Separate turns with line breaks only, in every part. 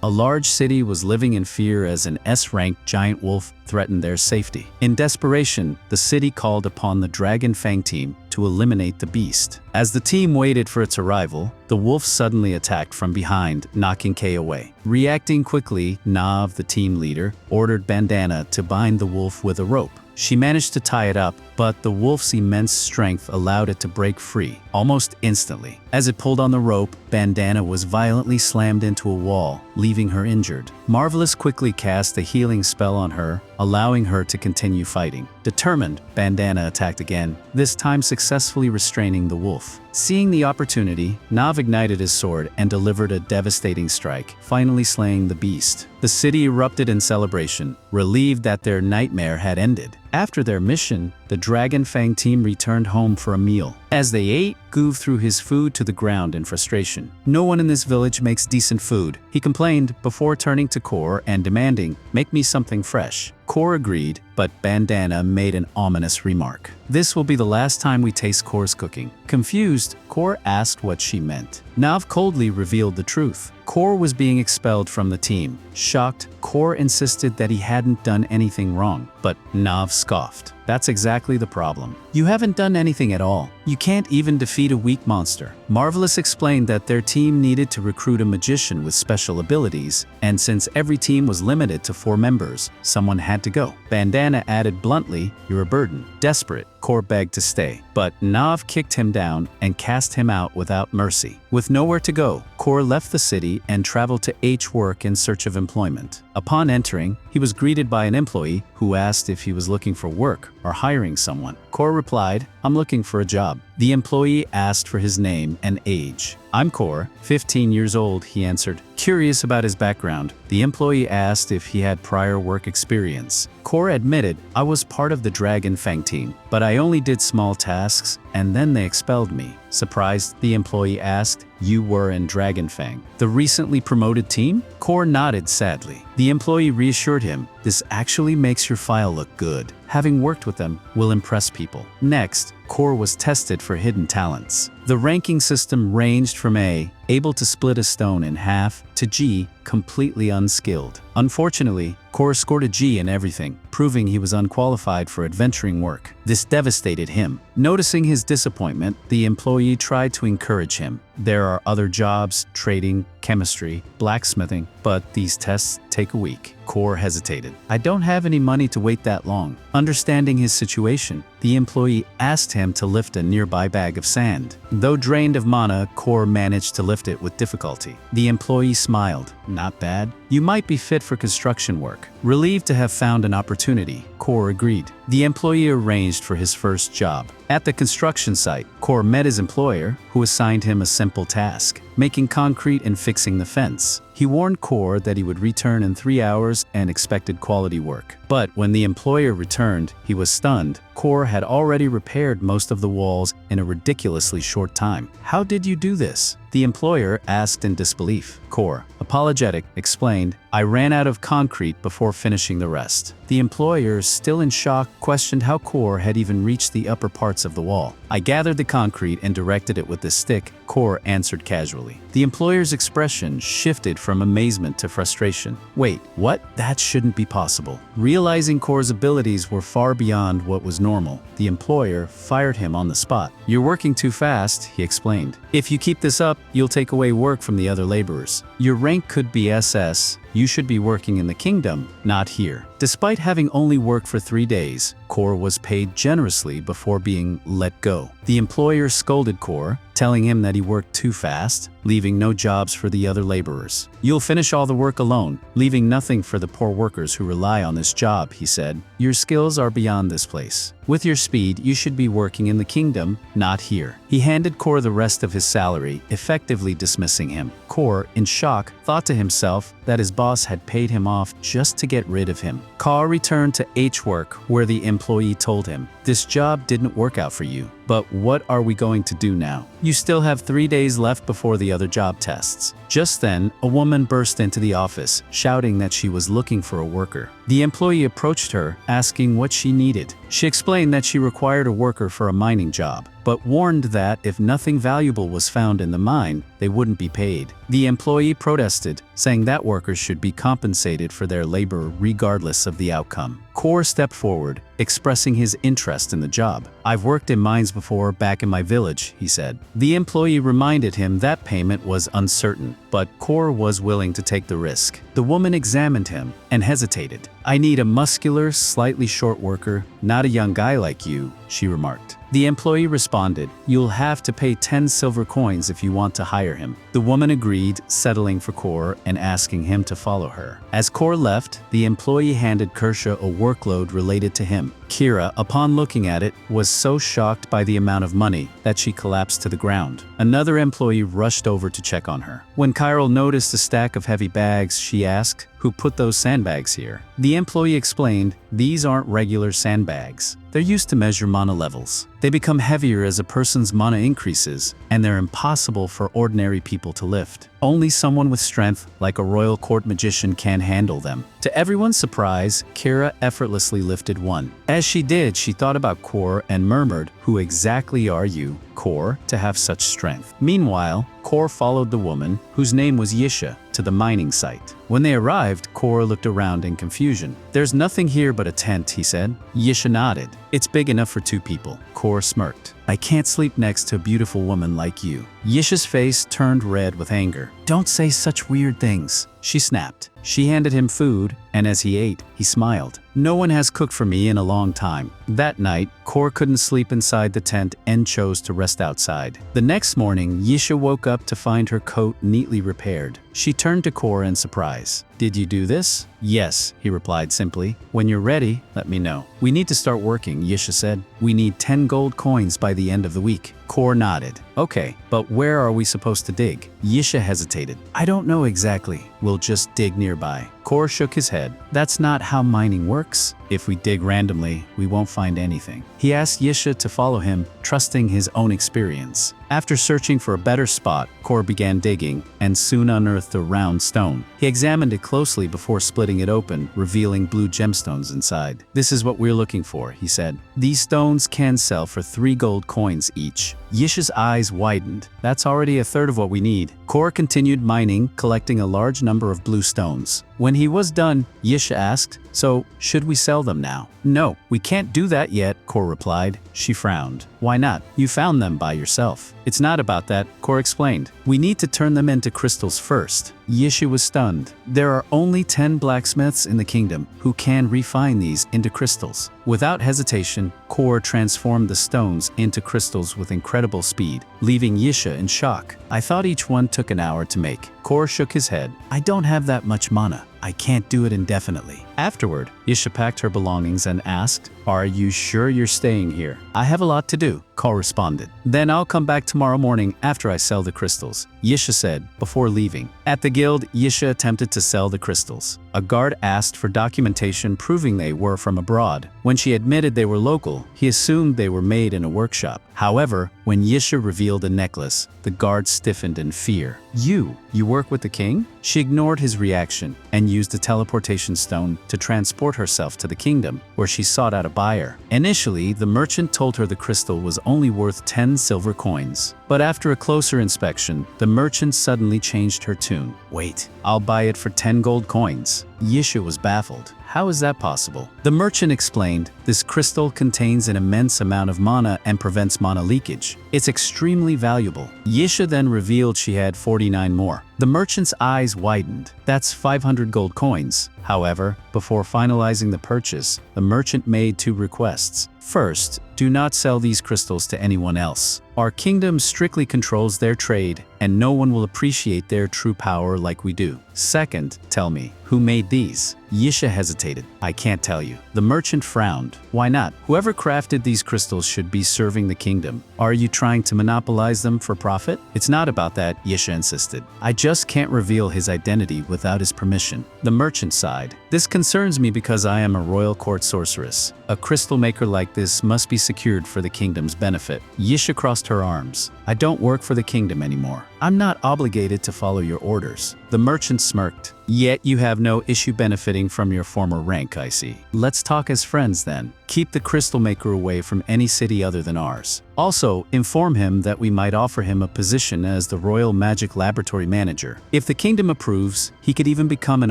A large city was living in fear as an S-ranked giant wolf threatened their safety. In desperation, the city called upon the Dragon Fang team to eliminate the beast. As the team waited for its arrival, the wolf suddenly attacked from behind, knocking K away. Reacting quickly, Nav, the team leader, ordered Bandana to bind the wolf with a rope. She managed to tie it up, but the wolf's immense strength allowed it to break free, almost instantly. As it pulled on the rope, Bandana was violently slammed into a wall, leaving her injured. Marvelous quickly cast a healing spell on her, allowing her to continue fighting. Determined, Bandana attacked again, this time successfully restraining the wolf. Seeing the opportunity, Nav ignited his sword and delivered a devastating strike, finally slaying the beast. The city erupted in celebration, relieved that their nightmare had ended. After their mission, the Dragon Fang team returned home for a meal. As they ate, Goov threw his food to the ground in frustration. "No one in this village makes decent food," he complained before turning to Kor and demanding, "Make me something fresh." Kor agreed, but Bandana made an ominous remark. "This will be the last time we taste Kor's cooking." Confused, Kor asked what she meant. Nav coldly revealed the truth. Kor was being expelled from the team. Shocked, Kor insisted that he hadn't done anything wrong, but Nav scoffed. "That's exactly the problem. You haven't done anything at all. You can't even defeat a weak monster." Marvelous explained that their team needed to recruit a magician with special abilities, and since every team was limited to 4 members, someone had to go. Bandana added bluntly, "You're a burden." Desperate, Kor begged to stay, but Nav kicked him down and cast him out without mercy. With nowhere to go, Kor left the city and traveled to H-Work in search of employment. Upon entering, he was greeted by an employee who asked if he was looking for work or hiring someone. Kor replied, "I'm looking for a job." The employee asked for his name and age. "I'm Kor, 15 years old," he answered. Curious about his background, the employee asked if he had prior work experience. Kor admitted, "I was part of the Dragon Fang team, but I only did small tasks, and then they expelled me." Surprised, the employee asked, "You were in Dragon Fang, the recently promoted team?" Kor nodded sadly. The employee reassured him, "This actually makes your file look good. Having worked with them will impress people." Next, Kor was tested for hidden talents. The ranking system ranged from A, able to split a stone in half, to G, completely unskilled. Unfortunately, Kor scored a G in everything, proving he was unqualified for adventuring work. This devastated him. Noticing his disappointment, the employee tried to encourage him. "There are other jobs, trading, chemistry, blacksmithing, but these tests take a week." Kor hesitated. "I don't have any money to wait that long." Understanding his situation, the employee asked him to lift a nearby bag of sand. Though drained of mana, Kor managed to lift it with difficulty. The employee smiled. "Not bad. You might be fit for construction work." Relieved to have found an opportunity, Kor agreed. The employee arranged for his first job. At the construction site, Kor met his employer, who assigned him a simple task: making concrete and fixing the fence. He warned Kor that he would return in 3 hours and expected quality work. But when the employer returned, he was stunned. Kor had already repaired most of the walls in a ridiculously short time. "How did you do this?" the employer asked in disbelief. Kor, apologetic, explained, "I ran out of concrete before finishing the rest." The employer, still in shock, questioned how Kor had even reached the upper parts of the wall. "I gathered the concrete and directed it with this stick," Kor answered casually. The employer's expression shifted from amazement to frustration. "Wait, what? That shouldn't be possible." Realizing Kor's abilities were far beyond what was normal, the employer fired him on the spot. "You're working too fast," he explained. "If you keep this up, you'll take away work from the other laborers. Your rank could be SS. You should be working in the kingdom, not here." Despite having only worked for 3 days, Kor was paid generously before being let go. The employer scolded Kor, telling him that he worked too fast, leaving no jobs for the other laborers. "You'll finish all the work alone, leaving nothing for the poor workers who rely on this job," he said. "Your skills are beyond this place. With your speed, you should be working in the kingdom, not here." He handed Kor the rest of his salary, effectively dismissing him. Kor, in shock, thought to himself that his boss had paid him off just to get rid of him. Kor returned to H-Work, where the employee told him, "This job didn't work out for you, but what are we going to do now? You still have 3 days left before the other job tests." Just then, a woman burst into the office, shouting that she was looking for a worker. The employee approached her, asking what she needed. She explained that she required a worker for a mining job, but warned that if nothing valuable was found in the mine, they wouldn't be paid. The employee protested, saying that workers should be compensated for their labor regardless of the outcome. Kor stepped forward, expressing his interest in the job. "I've worked in mines before back in my village," he said. The employee reminded him that payment was uncertain, but Kor was willing to take the risk. The woman examined him and hesitated. "I need a muscular, slightly short worker, not a young guy like you," she remarked. The employee responded, "You'll have to pay 10 silver coins if you want to hire him." The woman agreed, settling for Kor and asking him to follow her. As Kor left, the employee handed Kersha a workload related to him. Kira, upon looking at it, was so shocked by the amount of money that she collapsed to the ground. Another employee rushed over to check on her. When Kyril noticed a stack of heavy bags, she asked, "Who put those sandbags here?" The employee explained, "These aren't regular sandbags. They're used to measure mana levels. They become heavier as a person's mana increases, and they're impossible for ordinary people to lift. Only someone with strength, like a royal court magician, can handle them." To everyone's surprise, Kira effortlessly lifted one. As she did, she thought about Kor and murmured, "Who exactly are you, Kor, to have such strength?" Meanwhile, Kor followed the woman, whose name was Yisha, to the mining site. When they arrived, Kor looked around in confusion. "There's nothing here but a tent," he said. Yisha nodded. "It's big enough for 2 people. Kor smirked. "I can't sleep next to a beautiful woman like you." Yisha's face turned red with anger. "Don't say such weird things," she snapped. She handed him food, and as he ate, he smiled. "No one has cooked for me in a long time." That night, Kor couldn't sleep inside the tent and chose to rest outside. The next morning, Yisha woke up to find her coat neatly repaired. She turned to Kor in surprise. "Did you do this?" "Yes," he replied simply. "When you're ready, let me know." "We need to start working," Yisha said. "We need 10 gold coins by the end of the week." Kor nodded. "Okay, but where are we supposed to dig?" Yisha hesitated. "I don't know exactly. We'll just dig nearby." Kor shook his head. "That's not how mining works. If we dig randomly, we won't find anything." He asked Yisha to follow him, trusting his own experience. After searching for a better spot, Kor began digging and soon unearthed a round stone. He examined it closely before splitting it open, revealing blue gemstones inside. "This is what we're looking for," he said. "These stones can sell for 3 gold coins each." Yisha's eyes widened. "That's already a third of what we need." Kor continued mining, collecting a large number of blue stones. When he was done, Yisha asked, "So, should we sell them now?" "No, we can't do that yet," Kor replied. She frowned. "Why not? You found them by yourself." "It's not about that," Kor explained. "We need to turn them into crystals first." Yisha was stunned. There are only 10 blacksmiths in the kingdom who can refine these into crystals. Without hesitation, Kor transformed the stones into crystals with incredible speed, leaving Yisha in shock. "I thought each one took an hour to make." Kor shook his head. "I don't have that much mana. I can't do it indefinitely." Afterward, Yisha packed her belongings and asked, "Are you sure you're staying here?" "I have a lot to do," Kor responded. "Then I'll come back tomorrow morning after I sell the crystals," Yisha said before leaving. At the guild, Yisha attempted to sell the crystals. A guard asked for documentation proving they were from abroad. When she admitted they were local, he assumed they were made in a workshop. However, when Yisha revealed a necklace, the guard stiffened in fear. You work with the king?" She ignored his reaction and used a teleportation stone to transport herself to the kingdom, where she sought out a buyer. Initially, the merchant told her the crystal was only worth 10 silver coins. But after a closer inspection, the merchant suddenly changed her tune. "Wait, I'll buy it for 10 gold coins." Yisha was baffled. "How is that possible?" The merchant explained, "This crystal contains an immense amount of mana and prevents mana leakage. It's extremely valuable." Yisha then revealed she had 49 more. The merchant's eyes widened. "That's 500 gold coins." However, before finalizing the purchase, the merchant made 2 requests. First, do not sell these crystals to anyone else. Our kingdom strictly controls their trade, and no one will appreciate their true power like we do. Second, tell me, who made these? Yisha hesitated. "I can't tell you." The merchant frowned. "Why not? Whoever crafted these crystals should be serving the kingdom. Are you trying to monopolize them for profit?" "It's not about that," Yisha insisted. "I just can't reveal his identity without his permission." The merchant sighed. "This concerns me because I am a royal court sorceress. A crystal maker like this must be secured for the kingdom's benefit." Yisha crossed her arms. "I don't work for the kingdom anymore. I'm not obligated to follow your orders." The merchant smirked. Yet you have no issue benefiting from your former rank, I see. Let's talk as friends then. Keep the crystal maker away from any city other than ours. Also, inform him that we might offer him a position as the Royal Magic Laboratory Manager. If the kingdom approves, he could even become an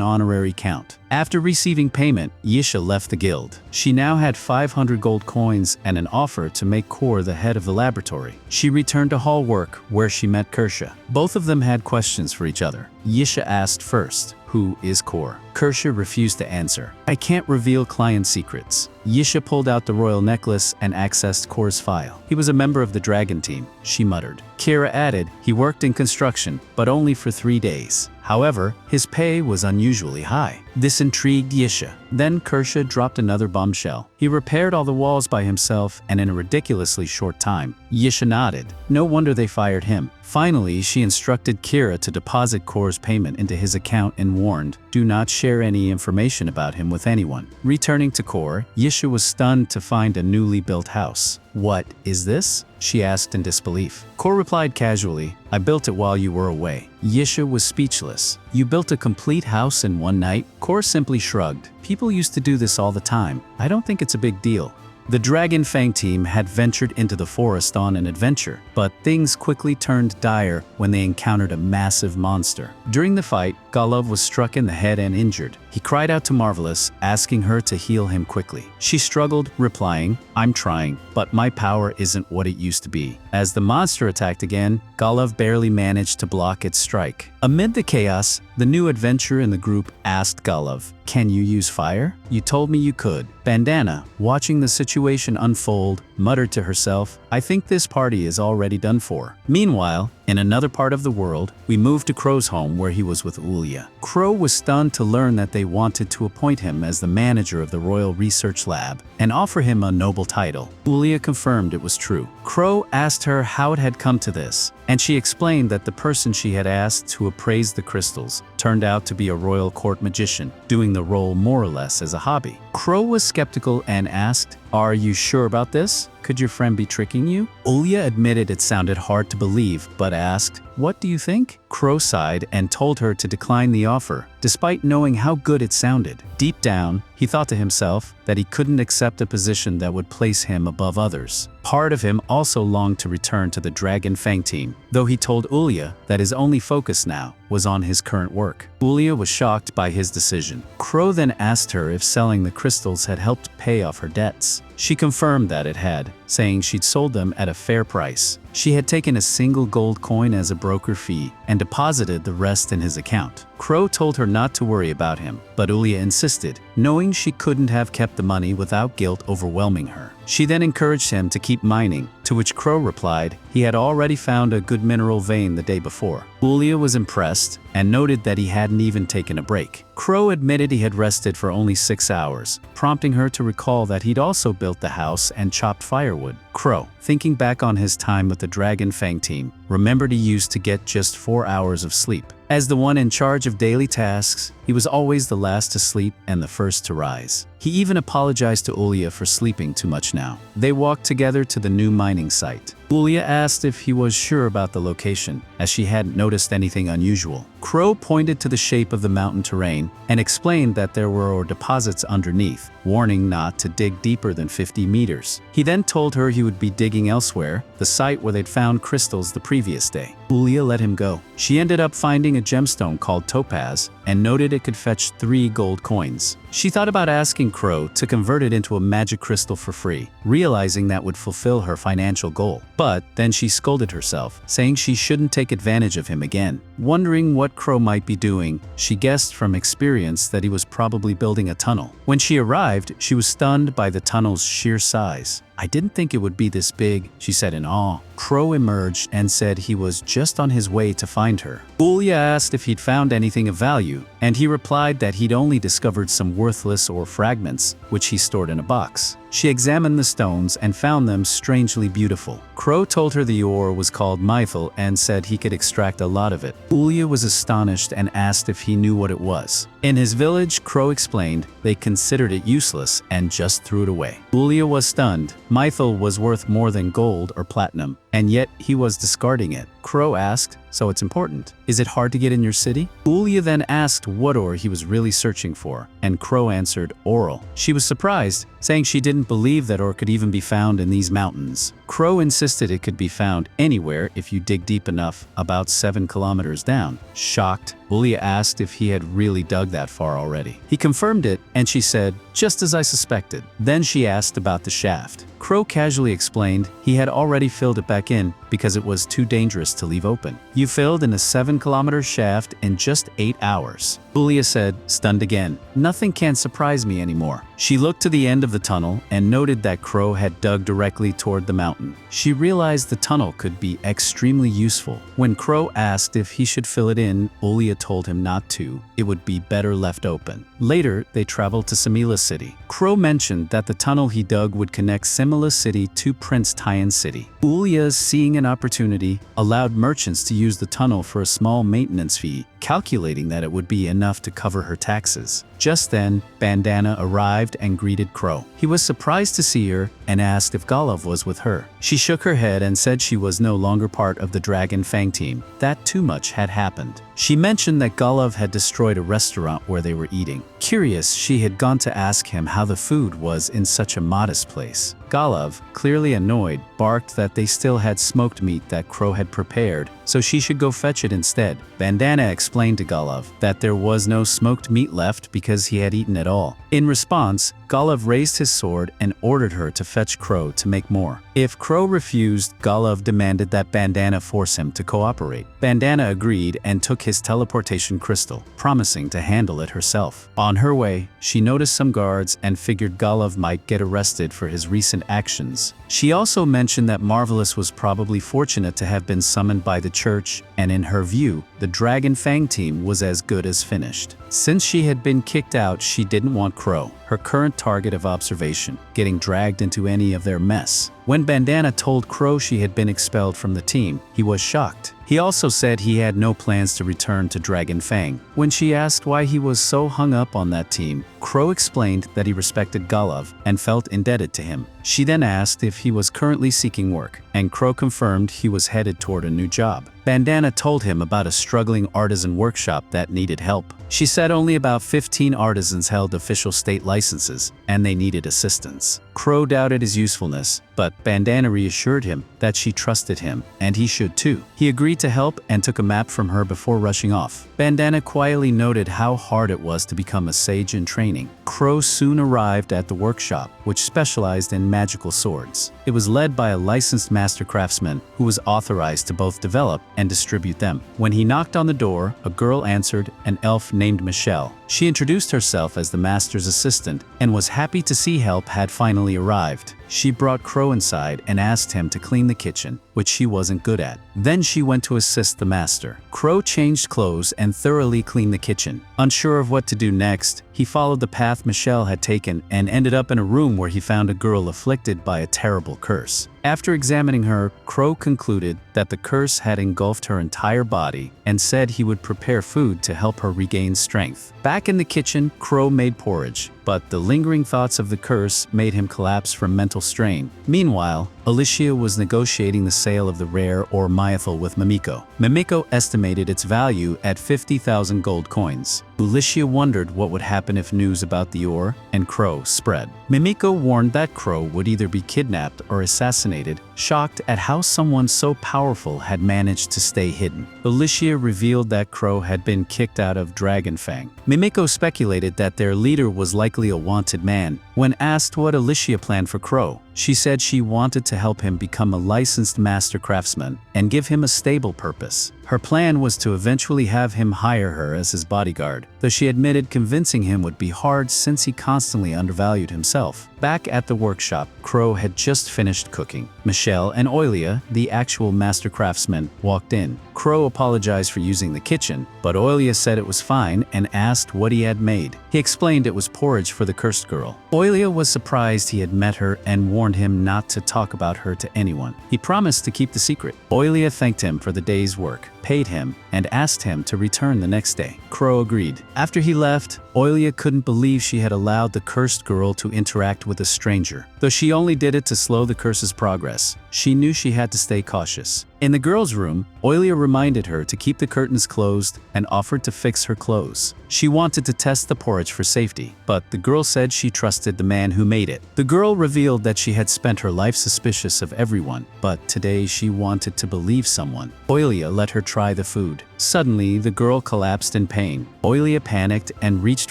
honorary count. After receiving payment, Yisha left the guild. She now had 500 gold coins and an offer to make Kor the head of the laboratory. She returned to hall work, where she met Kersha. Both of them had questions for each other. Yisha asked first, "Who is Kor?" Kersha refused to answer. "I can't reveal client secrets." Yisha pulled out the royal necklace and accessed Kor's file. "He was a member of the dragon team," she muttered. Kira added, "He worked in construction, but only for 3 days. However, his pay was unusually high." This intrigued Yisha. Then Kersha dropped another bombshell. "He repaired all the walls by himself and in a ridiculously short time." Yisha nodded. No wonder they fired him. Finally, she instructed Kira to deposit Kor's payment into his account and warned, "Do not share any information about him with anyone." Returning to Kor, Yisha was stunned to find a newly built house. "What is this?" she asked in disbelief. Kor replied casually, "I built it while you were away." Yisha was speechless. "You built a complete house in one night?" Kor simply shrugged. "People used to do this all the time. I don't think it's a big deal." The Dragon Fang team had ventured into the forest on an adventure, but things quickly turned dire when they encountered a massive monster. During the fight, Golov was struck in the head and injured. He cried out to Marvelous, asking her to heal him quickly. She struggled, replying, "I'm trying, but my power isn't what it used to be." As the monster attacked again, Golov barely managed to block its strike. Amid the chaos, the new adventurer in the group asked Golov, "Can you use fire? You told me you could." Bandana, watching the situation unfold, muttered to herself, "I think this party is already done for." Meanwhile, in another part of the world, we moved to Crow's home where he was with Ulia. Crow was stunned to learn that they wanted to appoint him as the manager of the Royal Research Lab and offer him a noble title. Ulia confirmed it was true. Crow asked her how it had come to this, and she explained that the person she had asked to appraise the crystals turned out to be a royal court magician, doing the role more or less as a hobby. Crow was skeptical and asked, "Are you sure about this? Could your friend be tricking you?" Ulia admitted it sounded hard to believe, but asked, "What do you think?" Crow sighed and told her to decline the offer, despite knowing how good it sounded. Deep down, he thought to himself that he couldn't accept a position that would place him above others. Part of him also longed to return to the Dragon Fang team, though he told Ulia that his only focus now was on his current work. Ulia was shocked by his decision. Crow then asked her if selling the crystals had helped pay off her debts. She confirmed that it had, saying she'd sold them at a fair price. She had taken a single gold coin as a broker fee and deposited the rest in his account. Crow told her not to worry about him, but Ulia insisted, knowing she couldn't have kept the money without guilt overwhelming her. She then encouraged him to keep mining, to which Crow replied he had already found a good mineral vein the day before. Ulia was impressed and noted that he hadn't even taken a break. Crow admitted he had rested for only 6 hours, prompting her to recall that he'd also built the house and chopped firewood. Crow, thinking back on his time with the Dragon Fang team, remembered he used to get just 4 hours of sleep. As the one in charge of daily tasks, he was always the last to sleep and the first to rise. He even apologized to Ulia for sleeping too much now. They walked together to the new mining site. Ulia asked if he was sure about the location, as she hadn't noticed anything unusual. Crow pointed to the shape of the mountain terrain and explained that there were deposits underneath, warning not to dig deeper than 50 meters. He then told her he would be digging elsewhere, the site where they'd found crystals the previous day. Ulia let him go. She ended up finding a gemstone called topaz and noted it could fetch 3 gold coins. She thought about asking Crow to convert it into a magic crystal for free, realizing that would fulfill her financial goal. But then she scolded herself, saying she shouldn't take advantage of him again. Wondering what Crow might be doing, she guessed from experience that he was probably building a tunnel. When she arrived, she was stunned by the tunnel's sheer size. "I didn't think it would be this big," she said in awe. Crow emerged and said he was just on his way to find her. Ulia asked if he'd found anything of value, and he replied that he'd only discovered some worthless ore fragments, which he stored in a box. She examined the stones and found them strangely beautiful. Crow told her the ore was called mithyl and said he could extract a lot of it. Ulia was astonished and asked if he knew what it was. In his village, Crow explained they considered it useless and just threw it away. Ulia was stunned. Mithyl was worth more than gold or platinum, and yet he was discarding it. Crow asked, "So it's important. Is it hard to get in your city?" Ulya then asked what ore he was really searching for, and Crow answered, "Oral." She was surprised, saying she didn't believe that ore could even be found in these mountains. Crow insisted it could be found anywhere if you dig deep enough, about 7 kilometers down. Shocked, Ulya asked if he had really dug that far already. He confirmed it, and she said, "Just as I suspected." Then she asked about the shaft. Crow casually explained he had already filled it back in because it was too dangerous to leave open. "You filled in a 7-kilometer shaft in just 8 hours. Ulya said, stunned again, "Nothing can surprise me anymore." She looked to the end of the tunnel and noted that Crow had dug directly toward the mountain. She realized the tunnel could be extremely useful. When Crow asked if he should fill it in, Ulya told him not to. It would be better left open. Later, they traveled to Samila City. Crow mentioned that the tunnel he dug would connect Samila City to Prince Taiyan City. Ulya, seeing an opportunity, allowed merchants to use the tunnel for a small maintenance fee, calculating that it would be enough to cover her taxes. Just then, Bandana arrived and greeted Crow. He was surprised to see her and asked if Golov was with her. She shook her head and said she was no longer part of the Dragon Fang team, that too much had happened. She mentioned that Golov had destroyed a restaurant where they were eating. Curious, she had gone to ask him how the food was in such a modest place. Golov, clearly annoyed, barked that they still had smoked meat that Crow had prepared, so she should go fetch it instead. Bandana explained to Golov that there was no smoked meat left because he had eaten it all. In response, Golov raised his sword and ordered her to fetch Crow to make more. If Crow refused, Golov demanded that Bandana force him to cooperate. Bandana agreed and took his teleportation crystal, promising to handle it herself. On her way, she noticed some guards and figured Golov might get arrested for his recent actions. She also mentioned that Marvelous was probably fortunate to have been summoned by the church, and in her view, the Dragon Fang team was as good as finished. Since she had been kicked out, she didn't want Crow, her current target of observation, getting dragged into any of their mess. When Bandana told Crow she had been expelled from the team, he was shocked. He also said he had no plans to return to Dragon Fang. When she asked why he was so hung up on that team, Crow explained that he respected Golov and felt indebted to him. She then asked if he was currently seeking work, and Crow confirmed he was headed toward a new job. Bandana told him about a struggling artisan workshop that needed help. She said only about 15 artisans held official state licenses, and they needed assistance. Crow doubted his usefulness, but Bandana reassured him that she trusted him, and he should too. He agreed to help and took a map from her before rushing off. Bandana quietly noted how hard it was to become a sage in training. Crow soon arrived at the workshop, which specialized in magical swords. It was led by a licensed master craftsman who was authorized to both develop and distribute them. When he knocked on the door, a girl answered, an elf named Michelle. She introduced herself as the master's assistant and was happy to see help had finally arrived. She brought Crow inside and asked him to clean the kitchen, which she wasn't good at. Then she went to assist the master. Crow changed clothes and thoroughly cleaned the kitchen. Unsure of what to do next, he followed the path Michelle had taken and ended up in a room where he found a girl afflicted by a terrible curse. After examining her, Crow concluded that the curse had engulfed her entire body and said he would prepare food to help her regain strength. Back in the kitchen, Crow made porridge, but the lingering thoughts of the curse made him collapse from mental strain. Meanwhile, Alicia was negotiating the sale of the rare ore Myethil with Mimiko. Mimiko estimated its value at 50,000 gold coins. Alicia wondered what would happen if news about the ore and Crow spread. Mimiko warned that Crow would either be kidnapped or assassinated, shocked at how someone so powerful had managed to stay hidden. Alicia revealed that Crow had been kicked out of Dragon Fang. Mimiko speculated that their leader was likely a wanted man. When asked what Alicia planned for Crow, she said she wanted to help him become a licensed master craftsman and give him a stable purpose. Her plan was to eventually have him hire her as his bodyguard, though she admitted convincing him would be hard since he constantly undervalued himself. Back at the workshop, Crow had just finished cooking. Michelle and Oilia, the actual master craftsman, walked in. Crow apologized for using the kitchen, but Oilia said it was fine and asked what he had made. He explained it was porridge for the cursed girl. Oilia was surprised he had met her and warned him not to talk about her to anyone. He promised to keep the secret. Oilia thanked him for the day's work. paid him and asked him to return the next day. Kuro agreed. After he left, Oilia couldn't believe she had allowed the cursed girl to interact with a stranger. Though she only did it to slow the curse's progress, she knew she had to stay cautious. In the girl's room, Oilia reminded her to keep the curtains closed and offered to fix her clothes. She wanted to test the porridge for safety, but the girl said she trusted the man who made it. The girl revealed that she had spent her life suspicious of everyone, but today she wanted to believe someone. Oilia let her try the food. Suddenly, the girl collapsed in pain. Oilia panicked and reached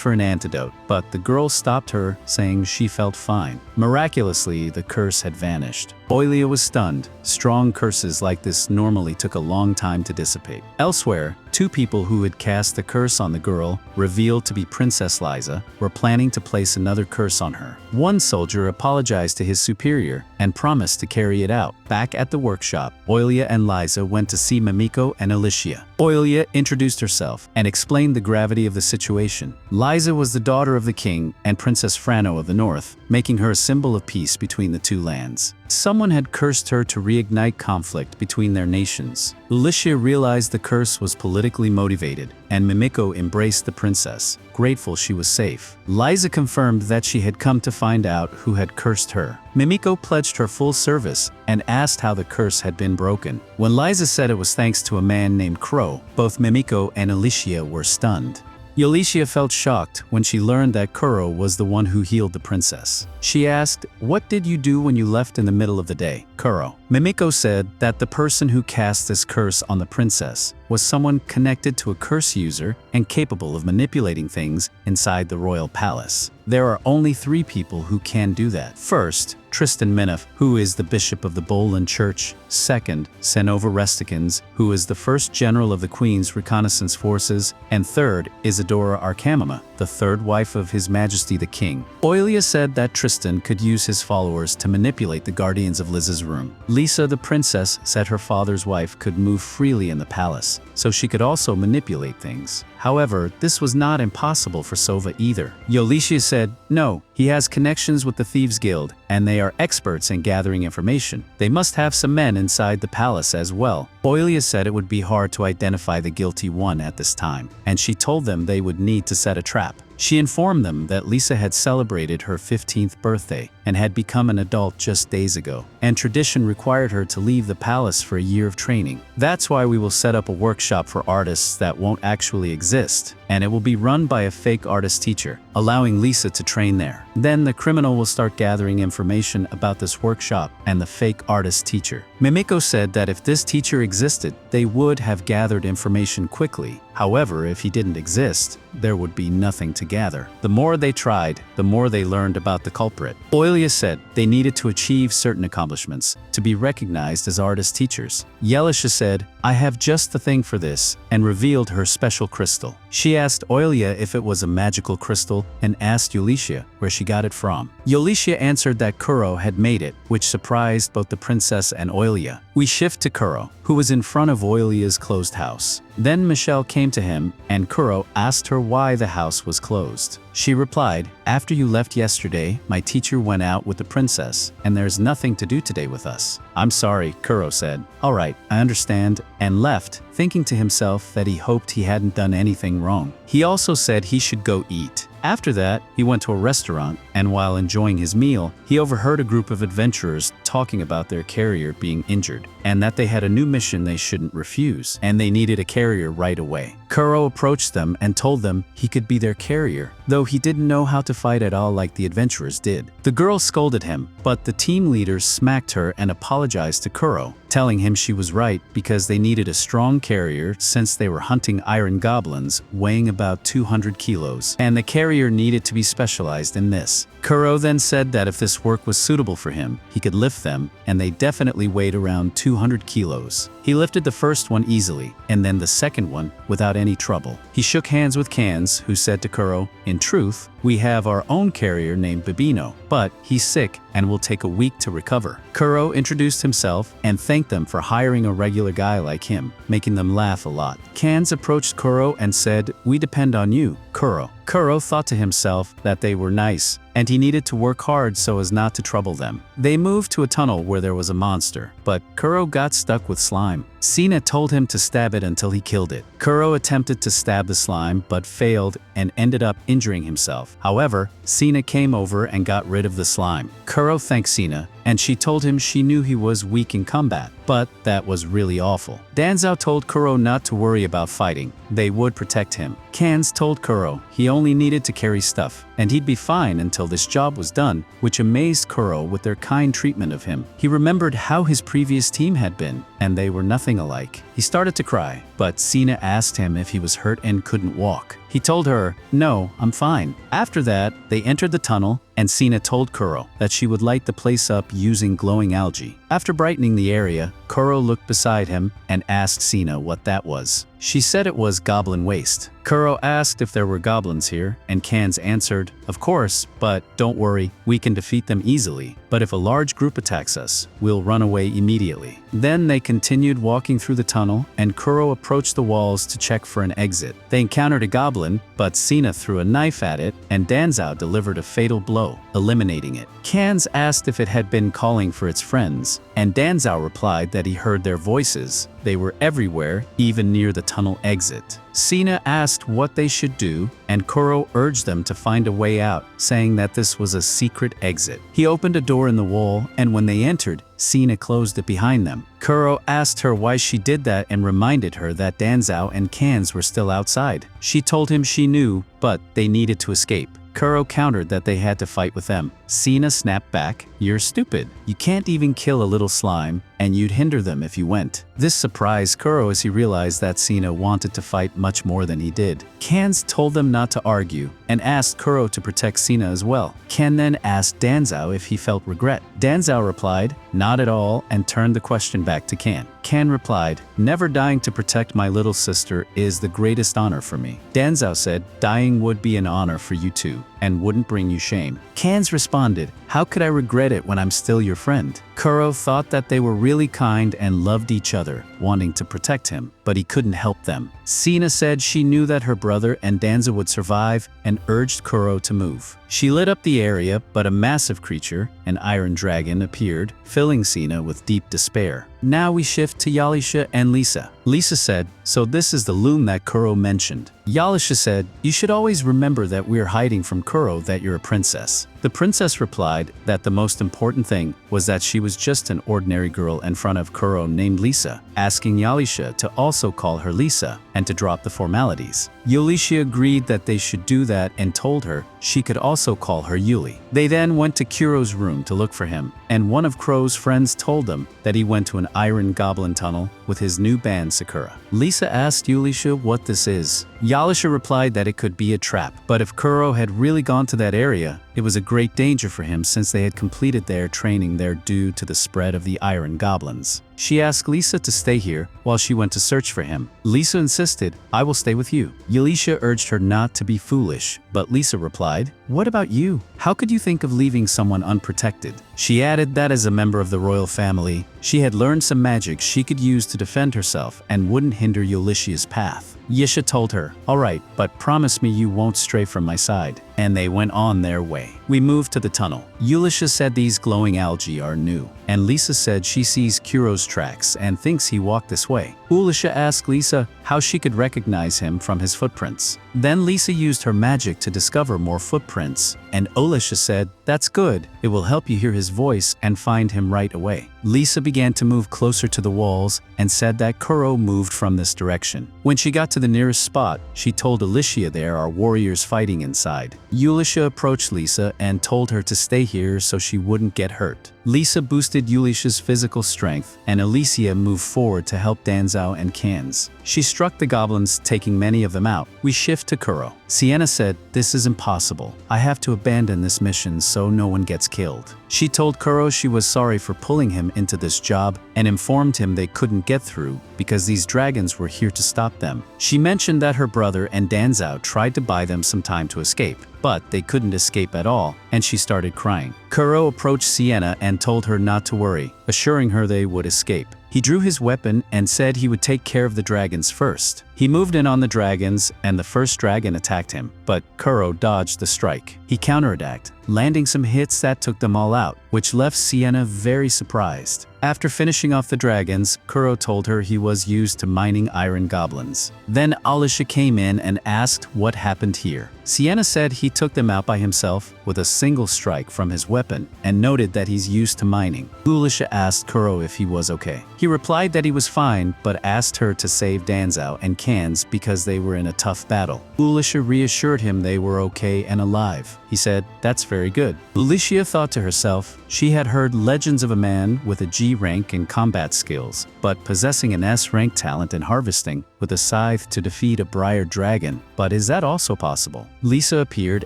for an antidote, but the girl stopped her, saying she felt fine. Miraculously, the curse had vanished. Oilia was stunned. Strong curses like this normally took a long time to dissipate. Elsewhere, two people who had cast the curse on the girl, revealed to be Princess Liza, were planning to place another curse on her. One soldier apologized to his superior and promised to carry it out. Back at the workshop, Oilia and Liza went to see Mimiko and Alicia. Oilia introduced herself and explained the gravity of the situation. Liza was the daughter of the king and Princess Frano of the North, making her a symbol of peace between the two lands. Someone had cursed her to reignite conflict between their nations. Alicia realized the curse was politically motivated, and Mimiko embraced the princess, grateful she was safe. Liza confirmed that she had come to find out who had cursed her. Mimiko pledged her full service and asked how the curse had been broken. When Liza said it was thanks to a man named Crow, both Mimiko and Alicia were stunned. Alicia felt shocked when she learned that Kuro was the one who healed the princess. She asked, "What did you do when you left in the middle of the day, Kuro?" Mimiko said that the person who cast this curse on the princess was someone connected to a curse user and capable of manipulating things inside the royal palace. There are only 3 people who can do that. First, Tristan Minif, who is the bishop of the Bolan Church. Second, Senova Restikins, who is the first general of the Queen's reconnaissance forces. And third, Isadora Arkamama, the third wife of His Majesty the King. Oilia said that Tristan could use his followers to manipulate the guardians of Liz's room. Lisa the princess said her father's wife could move freely in the palace, so she could also manipulate things. However, this was not impossible for Sova either. Yolicia said, "No, he has connections with the Thieves Guild, and they are experts in gathering information. They must have some men inside the palace as well." Oilia said it would be hard to identify the guilty one at this time, and she told them they would need to set a trap. She informed them that Lisa had celebrated her 15th birthday and had become an adult just days ago, and tradition required her to leave the palace for a year of training. "That's why we will set up a workshop for artists that won't actually exist, and it will be run by a fake artist teacher, allowing Lisa to train there. Then the criminal will start gathering information about this workshop and the fake artist teacher." Mimiko said that if this teacher existed, they would have gathered information quickly. However, if he didn't exist, there would be nothing to gather. The more they tried, the more they learned about the culprit. Oilia said they needed to achieve certain accomplishments to be recognized as artist teachers. Yelisha said, "I have just the thing for this," and revealed her special crystal. She asked Oilia if it was a magical crystal and asked Yulicia where she got it from. Yulicia answered that Kuro had made it, which surprised both the princess and Oilia. We shift to Kuro, who was in front of Oilia's closed house. Then Michelle came to him, and Kuro asked her why the house was closed. She replied, "After you left yesterday, my teacher went out with the princess, and there's nothing to do today with us." "I'm sorry," Kuro said. "All right, I understand," and left, thinking to himself that he hoped he hadn't done anything wrong. He also said he should go eat. After that, he went to a restaurant, and while enjoying his meal, he overheard a group of adventurers talking about their carrier being injured, and that they had a new mission they shouldn't refuse, and they needed a carrier right away. Kuro approached them and told them he could be their carrier, though he didn't know how to fight at all like the adventurers did. The girl scolded him, but the team leaders smacked her and apologized to Kuro, telling him she was right because they needed a strong carrier since they were hunting iron goblins weighing about 200 kilos, and the carrier needed to be specialized in this. Kuro then said that if this work was suitable for him, he could lift them, and they definitely weighed around 200 kilos. He lifted the first one easily, and then the second one without any trouble. He shook hands with Cans, who said to Kuro, "In truth, we have our own carrier named Babino, but he's sick and will take a week to recover." Kuro introduced himself and thanked them for hiring a regular guy like him, making them laugh a lot. Cans approached Kuro and said, "We depend on you, Kuro." Kuro thought to himself that they were nice, and he needed to work hard so as not to trouble them. They moved to a tunnel where there was a monster, but Kuro got stuck with slime. Sina told him to stab it until he killed it. Kuro attempted to stab the slime but failed and ended up injuring himself. However, Sina came over and got rid of the slime. Kuro thanked Sina, and she told him she knew he was weak in combat, but that was really awful. Danzao told Kuro not to worry about fighting, they would protect him. Kans told Kuro he only needed to carry stuff, and he'd be fine until this job was done, which amazed Kuro with their kind treatment of him. He remembered how his previous team had been, and they were nothing alike. He started to cry, but Sina asked him if he was hurt and couldn't walk. He told her, "No, I'm fine." After that, they entered the tunnel, and Sina told Kuro that she would light the place up using glowing algae. After brightening the area, Kuro looked beside him and asked Sina what that was. She said it was goblin waste. Kuro asked if there were goblins here, and Kans answered, "Of course, but don't worry, we can defeat them easily. But if a large group attacks us, we'll run away immediately." Then they continued walking through the tunnel, and Kuro approached the walls to check for an exit. They encountered a goblin, but Sina threw a knife at it, and Danzao delivered a fatal blow, eliminating it. Kans asked if it had been calling for its friends, and Danzao replied that he heard their voices. They were everywhere, even near the tunnel exit. Sina asked what they should do, and Kuro urged them to find a way out, saying that this was a secret exit. He opened a door in the wall, and when they entered, Sina closed it behind them. Kuro asked her why she did that and reminded her that Danzao and Kans were still outside. She told him she knew, but they needed to escape. Kuro countered that they had to fight with them. Sina snapped back, "You're stupid. You can't even kill a little slime, and you'd hinder them if you went." This surprised Kuro as he realized that Sina wanted to fight much more than he did. Kans told them not to argue, and asked Kuro to protect Sina as well. Ken then asked Danzao if he felt regret. Danzao replied, "Not at all," and turned the question back to Kan. Kan replied, "Never dying to protect my little sister is the greatest honor for me." Danzao said, "Dying would be an honor for you too, and wouldn't bring you shame." Kans responded, "How could I regret it when I'm still your friend?" Kuro thought that they were really kind and loved each other, wanting to protect him, but he couldn't help them. Sina said she knew that her brother and Danza would survive and urged Kuro to move. She lit up the area, but a massive creature, an iron dragon, appeared, filling Sina with deep despair. Now we shift to Yalisha and Lisa. Lisa said, "So this is the loom that Kuro mentioned." Yalisha said, "You should always remember that we're hiding from Kuro that you're a princess." The princess replied that the most important thing was that she was just an ordinary girl in front of Kuro named Lisa, asking Yalisha to also call her Lisa and to drop the formalities. Yalisha agreed that they should do that and told her she could also call her Yuli. They then went to Kuro's room to look for him, and one of Kuro's friends told them that he went to an iron goblin tunnel with his new band Sakura. Lisa asked Yalisha what this is. Yalisha replied that it could be a trap, but if Kuro had really gone to that area, it was a great danger for him since they had completed their training there due to the spread of the iron goblins. She asked Lisa to stay here while she went to search for him. Lisa insisted, "I will stay with you." Yalisha urged her not to be foolish, but Lisa replied, "What about you? How could you think of leaving someone unprotected?" She added that as a member of the royal family, she had learned some magic she could use to defend herself and wouldn't hinder Yalisha's path. Yisha told her, "All right, but promise me you won't stray from my side." And they went on their way. We moved to the tunnel. Yalisha said these glowing algae are new, and Lisa said she sees Kuro's tracks and thinks he walked this way. Ulisha asked Lisa how she could recognize him from his footprints. Then Lisa used her magic to discover more footprints, and Ulisha said, "That's good, it will help you hear his voice and find him right away." Lisa began to move closer to the walls and said that Kuro moved from this direction. When she got to the nearest spot, she told Alicia there are warriors fighting inside. Ulisha approached Lisa and told her to stay here so she wouldn't get hurt. Lisa boosted Ulisha's physical strength, and Alicia moved forward to help Danzao and Kans. She struck the goblins, taking many of them out. We shift to Kuro. Sienna said, "This is impossible. I have to abandon this mission so no one gets killed." She told Kuro she was sorry for pulling him into this job and informed him they couldn't get through because these dragons were here to stop them. She mentioned that her brother and Danzao tried to buy them some time to escape, but they couldn't escape at all, and she started crying. Kuro approached Sienna and told her not to worry, assuring her they would escape. He drew his weapon and said he would take care of the dragons first. He moved in on the dragons, and the first dragon attacked him, but Kuro dodged the strike. He counterattacked, landing some hits that took them all out, which left Sienna very surprised. After finishing off the dragons, Kuro told her he was used to mining iron goblins. Then Alicia came in and asked what happened here. Sienna said he took them out by himself with a single strike from his weapon and noted that he's used to mining. Alicia asked Kuro if he was okay. He replied that he was fine, but asked her to save Danzao and Cans because they were in a tough battle. Alicia reassured him they were okay and alive. He said, "That's very good." Alicia thought to herself, she had heard legends of a man with a G rank and combat skills, but possessing an S rank talent in harvesting with a scythe to defeat a briar dragon. But is that also possible? Lisa appeared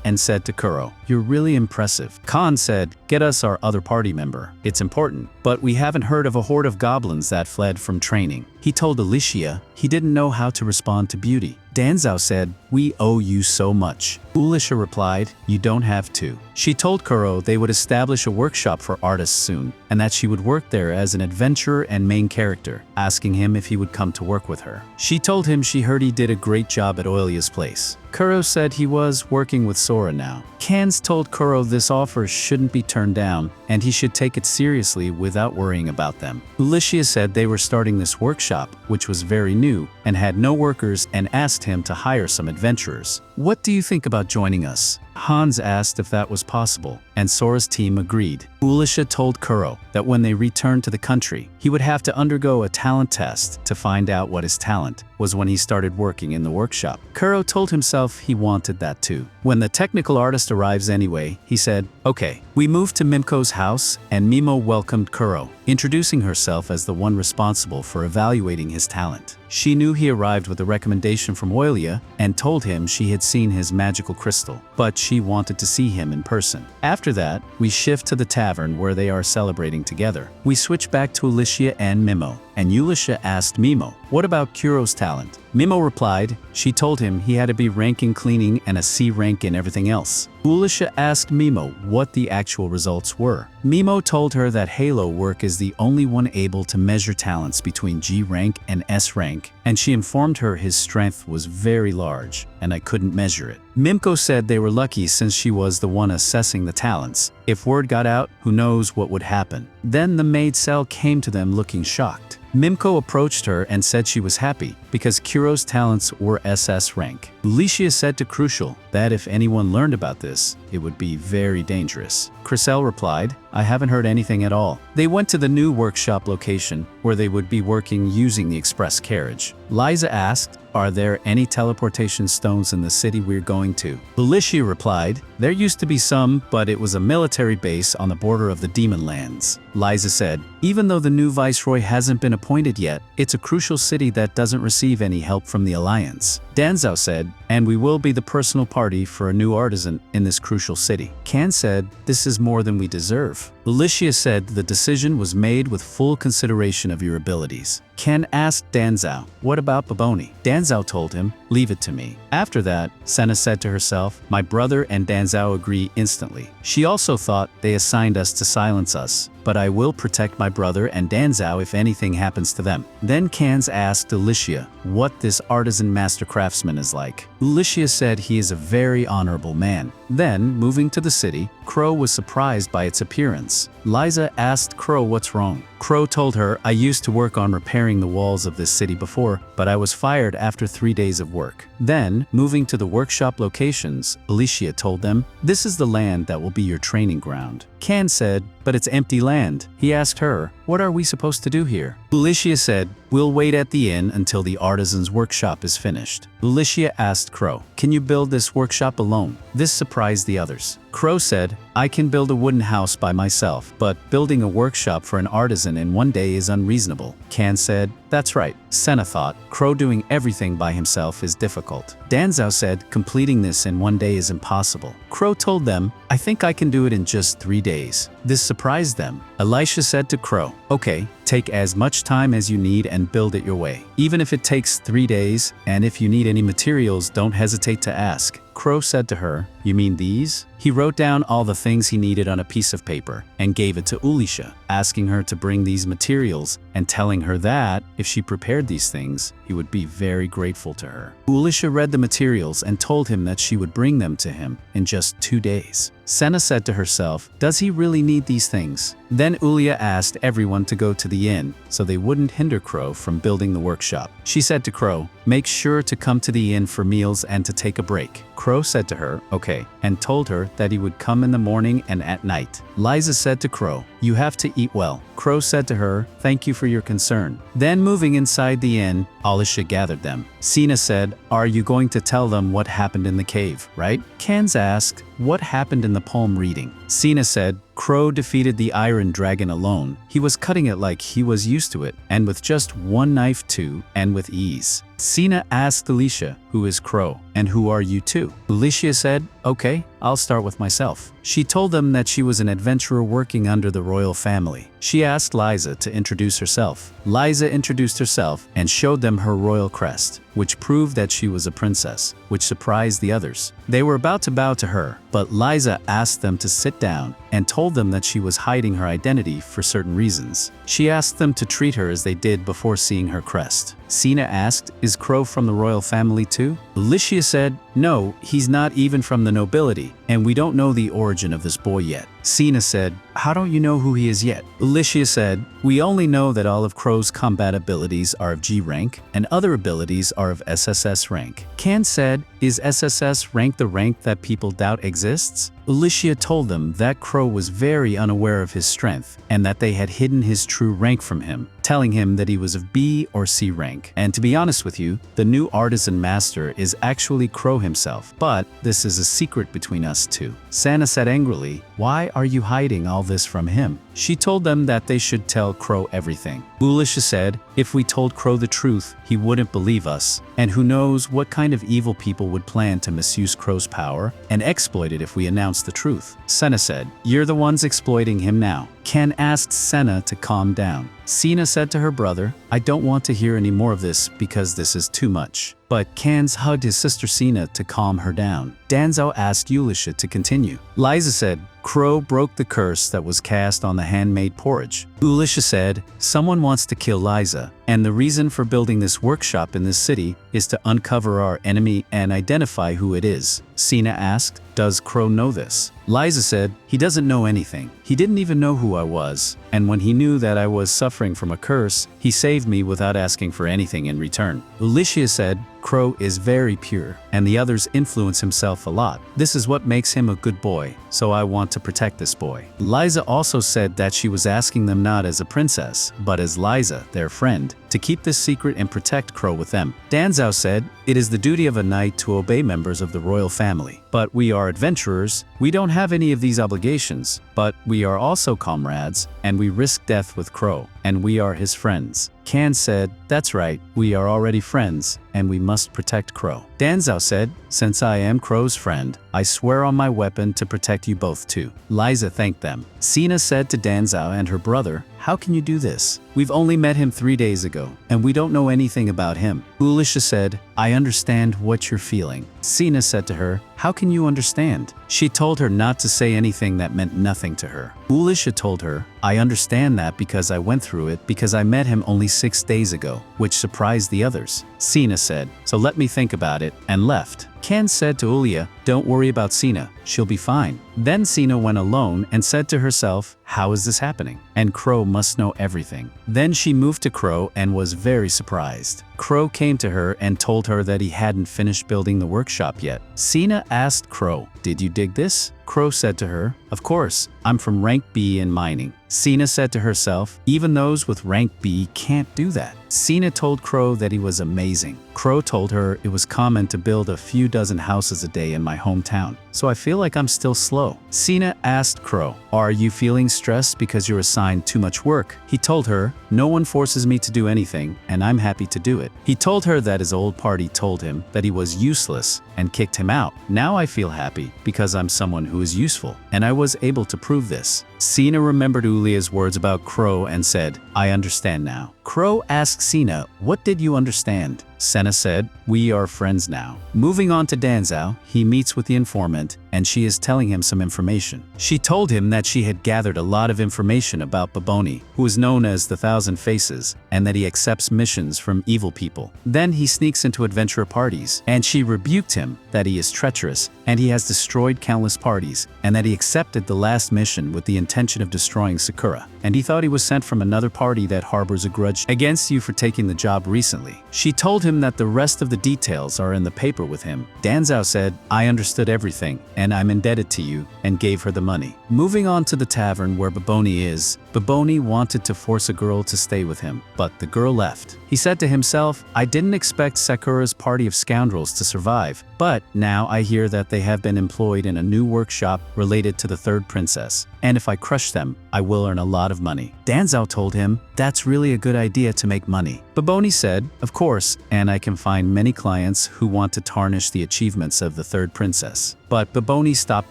and said to Kuro, "You're really impressive." Khan said, "Get us our other party member. It's important, but we haven't heard of a horde of goblins that fled from training." He told Alicia he didn't know how to respond to Beauty. Danzao said, "We owe you so much." Alicia replied, "You don't have to." She told Kuro they would establish a workshop for artists soon, and that she would work there as an adventurer and main character, asking him if he would come to work with her. She told him she heard he did a great job at Oilia's place. Kuro said he was working with Sora now. Cans told Kuro this offer shouldn't be turned down, and he should take it seriously without worrying about them. Alicia said they were starting this workshop, which was very new, and had no workers, and asked him to hire some adventurers. "What do you think about joining us?" Hans asked if that was possible, and Sora's team agreed. Alicia told Kuro that when they returned to the country, he would have to undergo a talent test to find out what his talent was when he started working in the workshop. Kuro told himself he wanted that too. When the technical artist arrives anyway, he said, "Okay." We moved to Mimko's house, and Mimo welcomed Kuro, introducing herself as the one responsible for evaluating his talent. She knew he arrived with a recommendation from Oilia and told him she had seen his magical crystal, but she wanted to see him in person. After that, we shift to the tavern where they are celebrating together. We switch back to Alicia and Mimo, and Alicia asked Mimo, "What about Kuro's talent?" Mimo replied she told him he had to be rank in cleaning and a C rank in everything else. Alicia asked Mimo what the actual results were. Mimo told her that Halo work is the only one able to measure talents between G rank and S rank, and she informed her his strength was very large, and I couldn't measure it. Mimko said they were lucky since she was the one assessing the talents. If word got out, who knows what would happen. Then the maid cell came to them looking shocked. Mimko approached her and said she was happy because Kuro's talents were SS rank. Alicia said to Crucial that if anyone learned about this, it would be very dangerous. Crisel replied, "I haven't heard anything at all." They went to the new workshop location where they would be working using the express carriage. Liza asked, "Are there any teleportation stones in the city we're going to?" Alicia replied, "There used to be some, but it was a military base on the border of the Demon Lands." Liza said, "Even though the new viceroy hasn't been appointed yet, it's a crucial city that doesn't receive any help from the Alliance." Danzao said, "And we will be the personal party for a new artisan in this crucial city." Can said, "This is more than we deserve." Alicia said the decision was made with full consideration of your abilities. Ken asked Danzao, "What about Baboni?" Danzao told him, "Leave it to me." After that, Senna said to herself, "My brother and Danzao agree instantly." She also thought they assigned us to silence us, but I will protect my brother and Danzao if anything happens to them. Then Cans asked Alicia what this artisan master craftsman is like. Alicia said he is a very honorable man. Then, moving to the city, Crow was surprised by its appearance. Liza asked Crow what's wrong. Crow told her, "I used to work on repairing the walls of this city before, but I was fired after 3 days of work." Then, moving to the workshop locations, Alicia told them, "This is the land that will be your training ground." Can said, "But it's empty land." He asked her, "What are we supposed to do here?" Alicia said, "We'll wait at the inn until the artisan's workshop is finished." Alicia asked Crow, "Can you build this workshop alone?" This surprised the others. Crow said, "I can build a wooden house by myself, but building a workshop for an artisan in 1 day is unreasonable." Can said, "That's right." Senna thought, Crow doing everything by himself is difficult. Danzao said, "Completing this in 1 day is impossible." Crow told them, "I think I can do it in just 3 days." This surprised them. Elisha said to Crow, "Okay, take as much time as you need and build it your way. Even if it takes 3 days, and if you need any materials, don't hesitate to ask." Crow said to her, "You mean these?" He wrote down all the things he needed on a piece of paper and gave it to Ulisha, asking her to bring these materials and telling her that, if she prepared these things, he would be very grateful to her. Ulisha read the materials and told him that she would bring them to him in just 2 days. Senna said to herself, "Does he really need these things?" Then Ulia asked everyone to go to the inn so they wouldn't hinder Crow from building the workshop. She said to Crow, "Make sure to come to the inn for meals and to take a break." Crow said to her, "Okay," and told her that he would come in the morning and at night. Liza said to Crow, "You have to eat well." Crow said to her, "Thank you for your concern." Then moving inside the inn, Alisha gathered them. Sina said, "Are you going to tell them what happened in the cave, right?" Kans asked, "What happened in the poem reading?" Sina said, "Crow defeated the iron dragon alone. He was cutting it like he was used to it, and with just one knife too, and with ease." Sina asked Alicia, "Who is Crow, and who are you too?" Alicia said, "Okay, I'll start with myself." She told them that she was an adventurer working under the royal family. She asked Liza to introduce herself. Liza introduced herself and showed them her royal crest, which proved that she was a princess, which surprised the others. They were about to bow to her, but Liza asked them to sit down and told them that she was hiding her identity for certain reasons. She asked them to treat her as they did before seeing her crest. Sina asked, "Is Crow from the royal family too?" Alicia said, "No, he's not even from the nobility, and we don't know the origin of this boy yet." Sina said, "How don't you know who he is yet?" Alicia said, "We only know that all of Crow's combat abilities are of G rank, and other abilities are of SSS rank." Kan said, "Is SSS rank the rank that people doubt exists?" Alicia told them that Crow was very unaware of his strength and that they had hidden his true rank from him, telling him that he was of B or C rank. And to be honest with you, the new artisan master is actually Crow himself, but this is a secret between us two. Sana said angrily, "Why are you hiding all this from him?" She told them that they should tell Crow everything. Alicia said, "If we told Crow the truth, he wouldn't believe us, and who knows what kind of evil people would plan to misuse Crow's power and exploit it if we announced the truth." Senna said, "You're the ones exploiting him now." Ken asked Senna to calm down. Sina said to her brother, "I don't want to hear any more of this because this is too much." But Kans hugged his sister Sina to calm her down. Danzao asked Ulisha to continue. Liza said, "Crow broke the curse that was cast on the handmade porridge." Ulisha said, "Someone wants to kill Liza, and the reason for building this workshop in this city is to uncover our enemy and identify who it is." Sina asked, "Does Crow know this?" Liza said, "He doesn't know anything. He didn't even know who I was, and when he knew that I was suffering from a curse, he saved me without asking for anything in return." Ulisha said, "Crow is very pure, and the others influence himself a lot. This is what makes him a good boy, so I want to protect this boy." Liza also said that she was asking them not as a princess, but as Liza, their friend, to keep this secret and protect Crow with them. Danzao said, "It is the duty of a knight to obey members of the royal family. But we are adventurers, we don't have any of these obligations, but we are also comrades, and we risk death with Crow, and we are his friends." Kan said, "That's right, we are already friends, and we must protect Crow." Danzao said, "Since I am Crow's friend, I swear on my weapon to protect you both too." Liza thanked them. Sina said to Danzao and her brother, "How can you do this? We've only met him 3 days ago, and we don't know anything about him." Ulisha said, "I understand what you're feeling." Sina said to her, "How can you understand?" She told her not to say anything that meant nothing to her. Ulisha told her, "I understand that because I went through it because I met him only 6 days ago," which surprised the others. Sina said, "So let me think about it," and left. Ken said to Ulia, "Don't worry about Sina, she'll be fine." Then Sina went alone and said to herself, "How is this happening? And Crow must know everything." Then she moved to Crow and was very surprised. Crow came to her and told her that he hadn't finished building the workshop yet. Sina asked Crow, "Did you dig this?" Crow said to her, "Of course, I'm from rank B in mining." Sina said to herself, "Even those with rank B can't do that." Sina told Crow that he was amazing. Crow told her it was common to build a few dozen houses a day in my hometown, so I feel like I'm still slow. Sina asked Crow, "Are you feeling stressed because you're assigned too much work?" He told her, "No one forces me to do anything, and I'm happy to do it." He told her that his old party told him that he was useless and kicked him out. "Now I feel happy because I'm someone who is useful, and I was able to prove this." Sina remembered Ulia's words about Crow and said, "I understand now." Crow asked Sina, "What did you understand?" Senna said, "We are friends now." Moving on to Danzao, he meets with the informant, and she is telling him some information. She told him that she had gathered a lot of information about Baboni, who is known as the Thousand Faces, and that he accepts missions from evil people. Then he sneaks into adventurer parties, and she rebuked him that he is treacherous, and he has destroyed countless parties, and that he accepted the last mission with the intention of destroying Sakura, and he thought he was sent from another party that harbors a grudge against you for taking the job recently. She told him that the rest of the details are in the paper with him. Danzao said, "I understood everything, and I'm indebted to you," and gave her the money. Moving on to the tavern where Baboni is, Baboni wanted to force a girl to stay with him, but the girl left. He said to himself, "I didn't expect Sakura's party of scoundrels to survive, but now I hear that they have been employed in a new workshop related to the third princess, and if I crush them, I will earn a lot of money." Danzao told him, "That's really a good idea to make money." Baboni said, "Of course, and I can find many clients who want to tarnish the achievements of the third princess." But Baboni stopped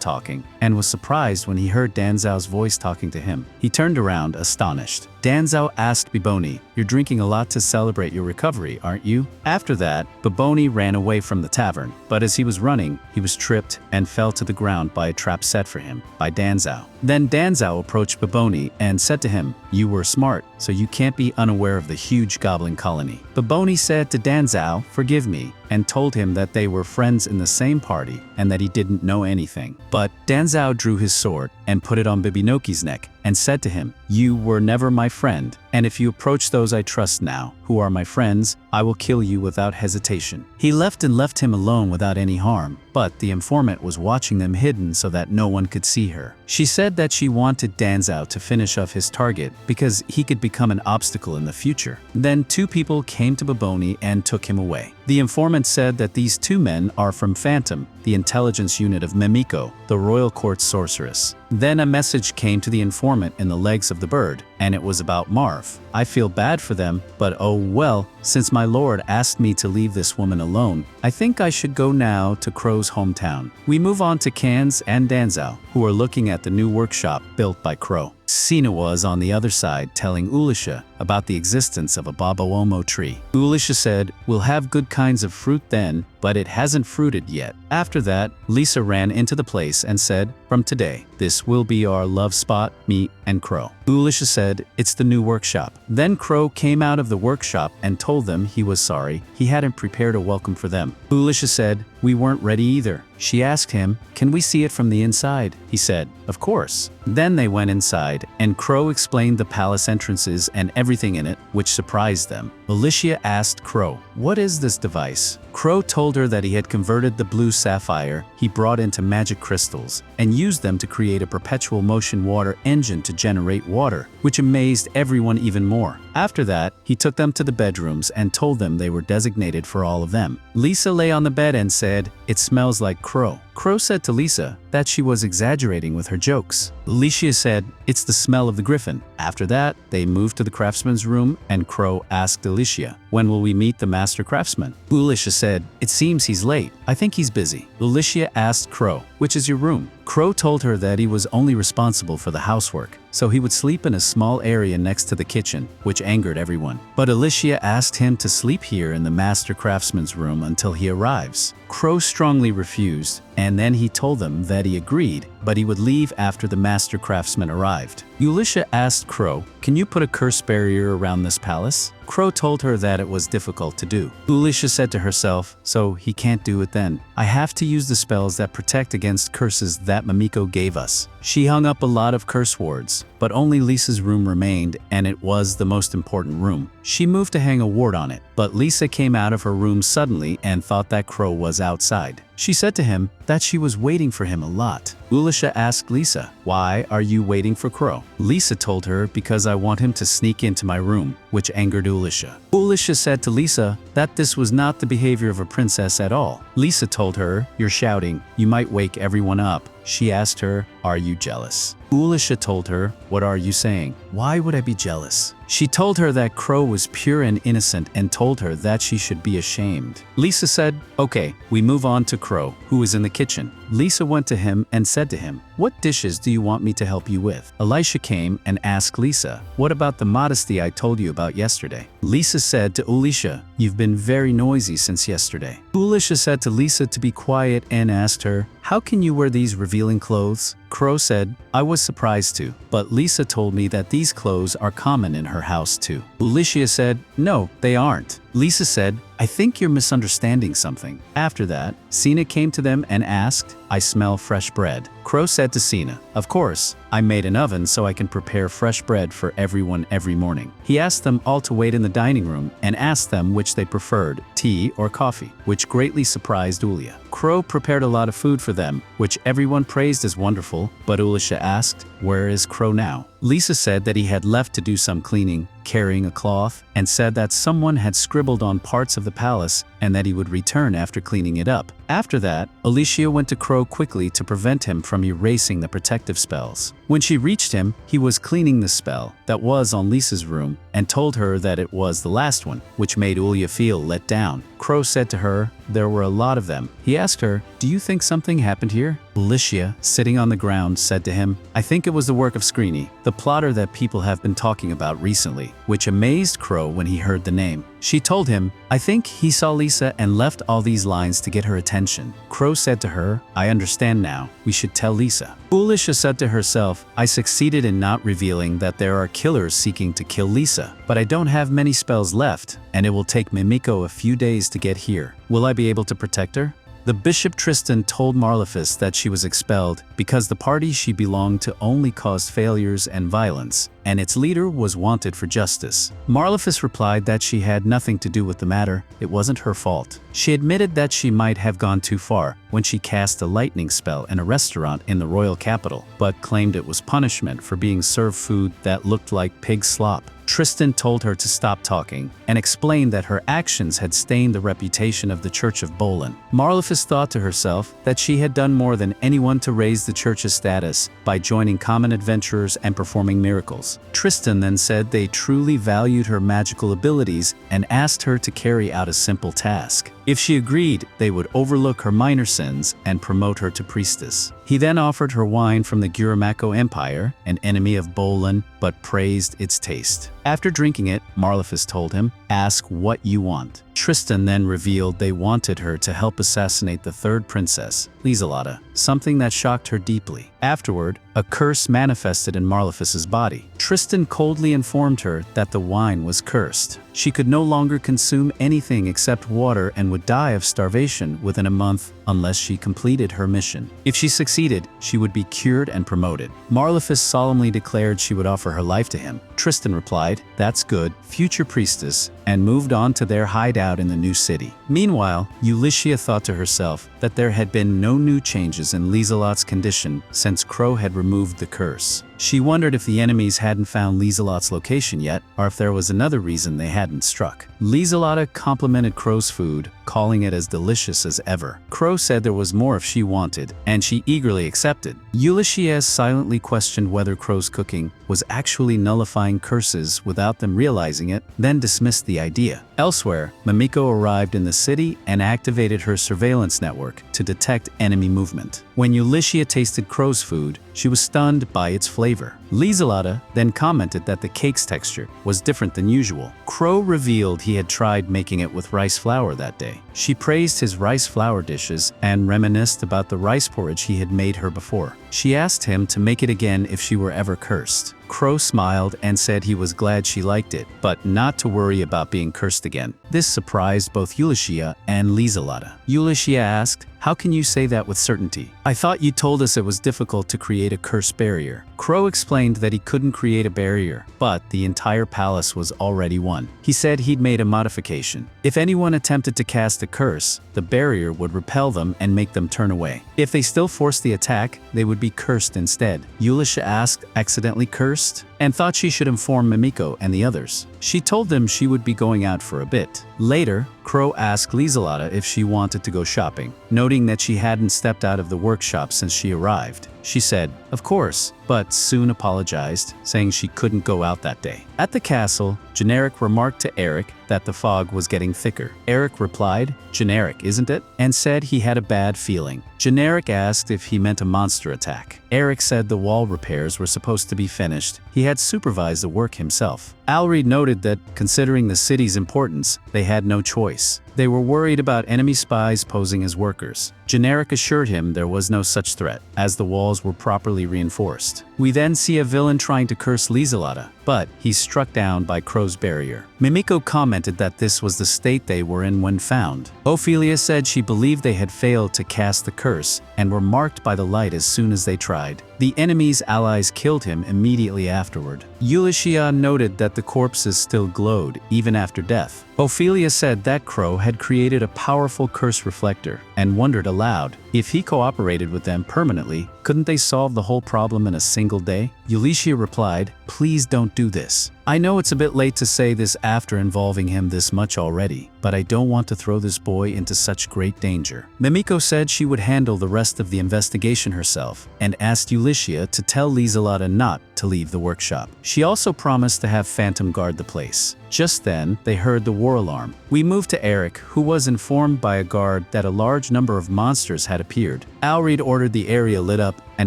talking and was surprised when he heard Danzao's voice talking to him. He turned around, astonished. Danzao asked Baboni, "You're drinking a lot to celebrate your recovery, aren't you?" After that, Baboni ran away from the tavern, but as he was running, he was tripped and fell to the ground by a trap set for him by Danzao. Then Danzao approached Baboni and said to him, "You were smart, so you can't be unaware of the huge goblin colony." Baboni said to Danzao, "Forgive me," and told him that they were friends in the same party and that he didn't know anything. But Danzao drew his sword and put it on Bibinoki's neck and said to him, "You were never my friend, and if you approach those I trust now, who are my friends, I will kill you without hesitation." He left him alone without any harm, but the informant was watching them hidden so that no one could see her. She said that she wanted Danzao to finish off his target because he could become an obstacle in the future. Then two people came to Baboni and took him away. The informant said that these two men are from Phantom, the intelligence unit of Mimiko, the royal court sorceress. Then a message came to the informant in the legs of the bird, and it was about Marv. "I feel bad for them, but oh well, since my lord asked me to leave this woman alone, I think I should go now to Crow's hometown." We move on to Kanz and Danzao, who are looking at the new workshop built by Crow. Sina was on the other side telling Ulisha about the existence of a babawomo tree. Ulisha said, "We'll have good kinds of fruit then, but it hasn't fruited yet." After that, Lisa ran into the place and said, "From today, this will be our love spot, me and Crow." Ulisha said, "It's the new workshop." Then Crow came out of the workshop and told them he was sorry he hadn't prepared a welcome for them. Ulisha said, "We weren't ready either." She asked him, "Can we see it from the inside?" He said, "Of course." Then they went inside, and Crow explained the palace entrances and everything in it, which surprised them. Alicia asked Crow, "What is this device?" Crow told her that he had converted the blue sapphire he brought into magic crystals and used them to create a perpetual motion water engine to generate water, which amazed everyone even more. After that, he took them to the bedrooms and told them they were designated for all of them. Lisa lay on the bed and said, "It smells like Crow." Crow said to Lisa that she was exaggerating with her jokes. Alicia said, "It's the smell of the griffin." After that, they moved to the craftsman's room and Crow asked Alicia, "When will we meet the master craftsman?" Alicia said, "It seems he's late. I think he's busy." Alicia asked Crow, "Which is your room?" Crow told her that he was only responsible for the housework, so he would sleep in a small area next to the kitchen, which angered everyone. But Alicia asked him to sleep here in the master craftsman's room until he arrives. Crow strongly refused, and then he told them that he agreed, but he would leave after the master craftsman arrived. Ulisha asked Crow, "Can you put a curse barrier around this palace?" Crow told her that it was difficult to do. Ulisha said to herself, "So he can't do it then. I have to use the spells that protect against curses that Mimiko gave us." She hung up a lot of curse wards, but only Lisa's room remained, and it was the most important room. She moved to hang a ward on it, but Lisa came out of her room suddenly and thought that Crow was outside. She said to him that she was waiting for him a lot. Ulisha asked Lisa, "Why are you waiting for Crow?" Lisa told her, "Because I want him to sneak into my room," which angered Ulisha. Ulisha said to Lisa that this was not the behavior of a princess at all. Lisa told her, "You're shouting. You might wake everyone up." She asked her, "Are you jealous?" Ulisha told her, "What are you saying? Why would I be jealous? She told her that Crow was pure and innocent and told her that she should be ashamed. Lisa said, "Okay, we move on to Crow, who was in the kitchen." Lisa went to him and said to him, "What dishes do you want me to help you with?" Elisha came and asked Lisa, "What about the modesty I told you about yesterday?" Lisa said to Elisha, "You've been very noisy since yesterday." Elisha said to Lisa to be quiet and asked her, "How can you wear these revealing clothes?" Crow said, "I was surprised too, but Lisa told me that these clothes are common in her house too." Elisha said, "No, they aren't." Lisa said, "I think you're misunderstanding something." After that, Sina came to them and asked, "I smell fresh bread." Crow said to Sina, "Of course, I made an oven so I can prepare fresh bread for everyone every morning." He asked them all to wait in the dining room and asked them which they preferred, tea or coffee, which greatly surprised Ulia. Crow prepared a lot of food for them, which everyone praised as wonderful, but Ulisha asked, "Where is Crow now?" Lisa said that he had left to do some cleaning, carrying a cloth, and said that someone had scribbled on parts of the palace and that he would return after cleaning it up. After that, Alicia went to Crow quickly to prevent him from erasing the protective spells. When she reached him, he was cleaning the spell that was on Lisa's room and told her that it was the last one, which made Ulia feel let down. Crow said to her, there were a lot of them. He asked her, "Do you think something happened here?" Alicia, sitting on the ground, said to him, "I think it was the work of Screeny, the plotter that people have been talking about recently," which amazed Crow when he heard the name. She told him, "I think he saw Lisa and left all these lines to get her attention." Crow said to her, "I understand now. We should tell Lisa." Alicia said to herself, "I succeeded in not revealing that there are killers seeking to kill Lisa, but I don't have many spells left, and it will take Mimiko a few days to get here. Will I be able to protect her?" The Bishop Tristan told Marlefus that she was expelled because the party she belonged to only caused failures and violence, and its leader was wanted for justice. Marlefus replied that she had nothing to do with the matter, it wasn't her fault. She admitted that she might have gone too far when she cast a lightning spell in a restaurant in the royal capital, but claimed it was punishment for being served food that looked like pig slop. Tristan told her to stop talking and explained that her actions had stained the reputation of the Church of Bolin. Marlefus thought to herself that she had done more than anyone to raise the church's status by joining common adventurers and performing miracles. Tristan then said they truly valued her magical abilities and asked her to carry out a simple task. If she agreed, they would overlook her minor sins and promote her to priestess. He then offered her wine from the Gurimako Empire, an enemy of Bolin, but praised its taste. After drinking it, Marlefus told him, "Ask what you want." Tristan then revealed they wanted her to help assassinate the third princess, Lieselata, something that shocked her deeply. Afterward, a curse manifested in Marlefus's body. Tristan coldly informed her that the wine was cursed. She could no longer consume anything except water and would die of starvation within a month unless she completed her mission. If she succeeded, she would be cured and promoted. Marlefus solemnly declared she would offer her life to him. Tristan replied, "That's good, future priestess," and moved on to their hideout in the new city. Meanwhile, Ulicia thought to herself that there had been no new changes in Lieselot's condition since Crow had removed the curse. She wondered if the enemies hadn't found Lieselot's location yet, or if there was another reason they hadn't struck. Lieselota complimented Crow's food, calling it as delicious as ever. Crow said there was more if she wanted, and she eagerly accepted. Ulicia silently questioned whether Crow's cooking was actually nullifying curses without them realizing it, then dismissed the idea. Elsewhere, Mimiko arrived in the city and activated her surveillance network to detect enemy movement. When Ulicia tasted Crow's food, she was stunned by its flavor. Lieselota then commented that the cake's texture was different than usual. Crow revealed he had tried making it with rice flour that day. She praised his rice flour dishes and reminisced about the rice porridge he had made her before. She asked him to make it again if she were ever cursed. Crow smiled and said he was glad she liked it, but not to worry about being cursed again. This surprised both Ulicia and Lieselota. Ulicia asked, "How can you say that with certainty? I thought you told us it was difficult to create a curse barrier." Crow explained that he couldn't create a barrier, but the entire palace was already one. He said he'd made a modification. If anyone attempted to cast a curse, the barrier would repel them and make them turn away. If they still forced the attack, they would be cursed instead. Ulicia asked, "Accidentally cursed?" and thought she should inform Mimiko and the others. She told them she would be going out for a bit. Later, Crow asked Lieselata if she wanted to go shopping, noting that she hadn't stepped out of the workshop since she arrived. She said, of course, but soon apologized, saying she couldn't go out that day. At the castle, Generic remarked to Eric that the fog was getting thicker. Eric replied, generic, isn't it? And said he had a bad feeling. Generic asked if he meant a monster attack. Eric said the wall repairs were supposed to be finished. He had supervised the work himself. Auri noted that, considering the city's importance, they had no choice. They were worried about enemy spies posing as workers. Generic assured him there was no such threat, as the walls were properly reinforced. We then see a villain trying to curse Lieselata, but he's struck down by Crow's barrier. Mimiko commented that this was the state they were in when found. Ophelia said she believed they had failed to cast the curse and were marked by the light as soon as they tried. The enemy's allies killed him immediately afterward. Ulysses noted that the corpses still glowed, even after death. Ophelia said that Crow had created a powerful curse reflector and wondered aloud, if he cooperated with them permanently, couldn't they solve the whole problem in a single day? Ulysses replied, please don't do this. I know it's a bit late to say this after involving him this much already, but I don't want to throw this boy into such great danger. Mimiko said she would handle the rest of the investigation herself and asked Ulysses to tell Lieselata not to leave the workshop. She also promised to have Phantom guard the place. Just then, they heard the war alarm. We moved to Eric, who was informed by a guard that a large number of monsters had appeared. Auri ordered the area lit up and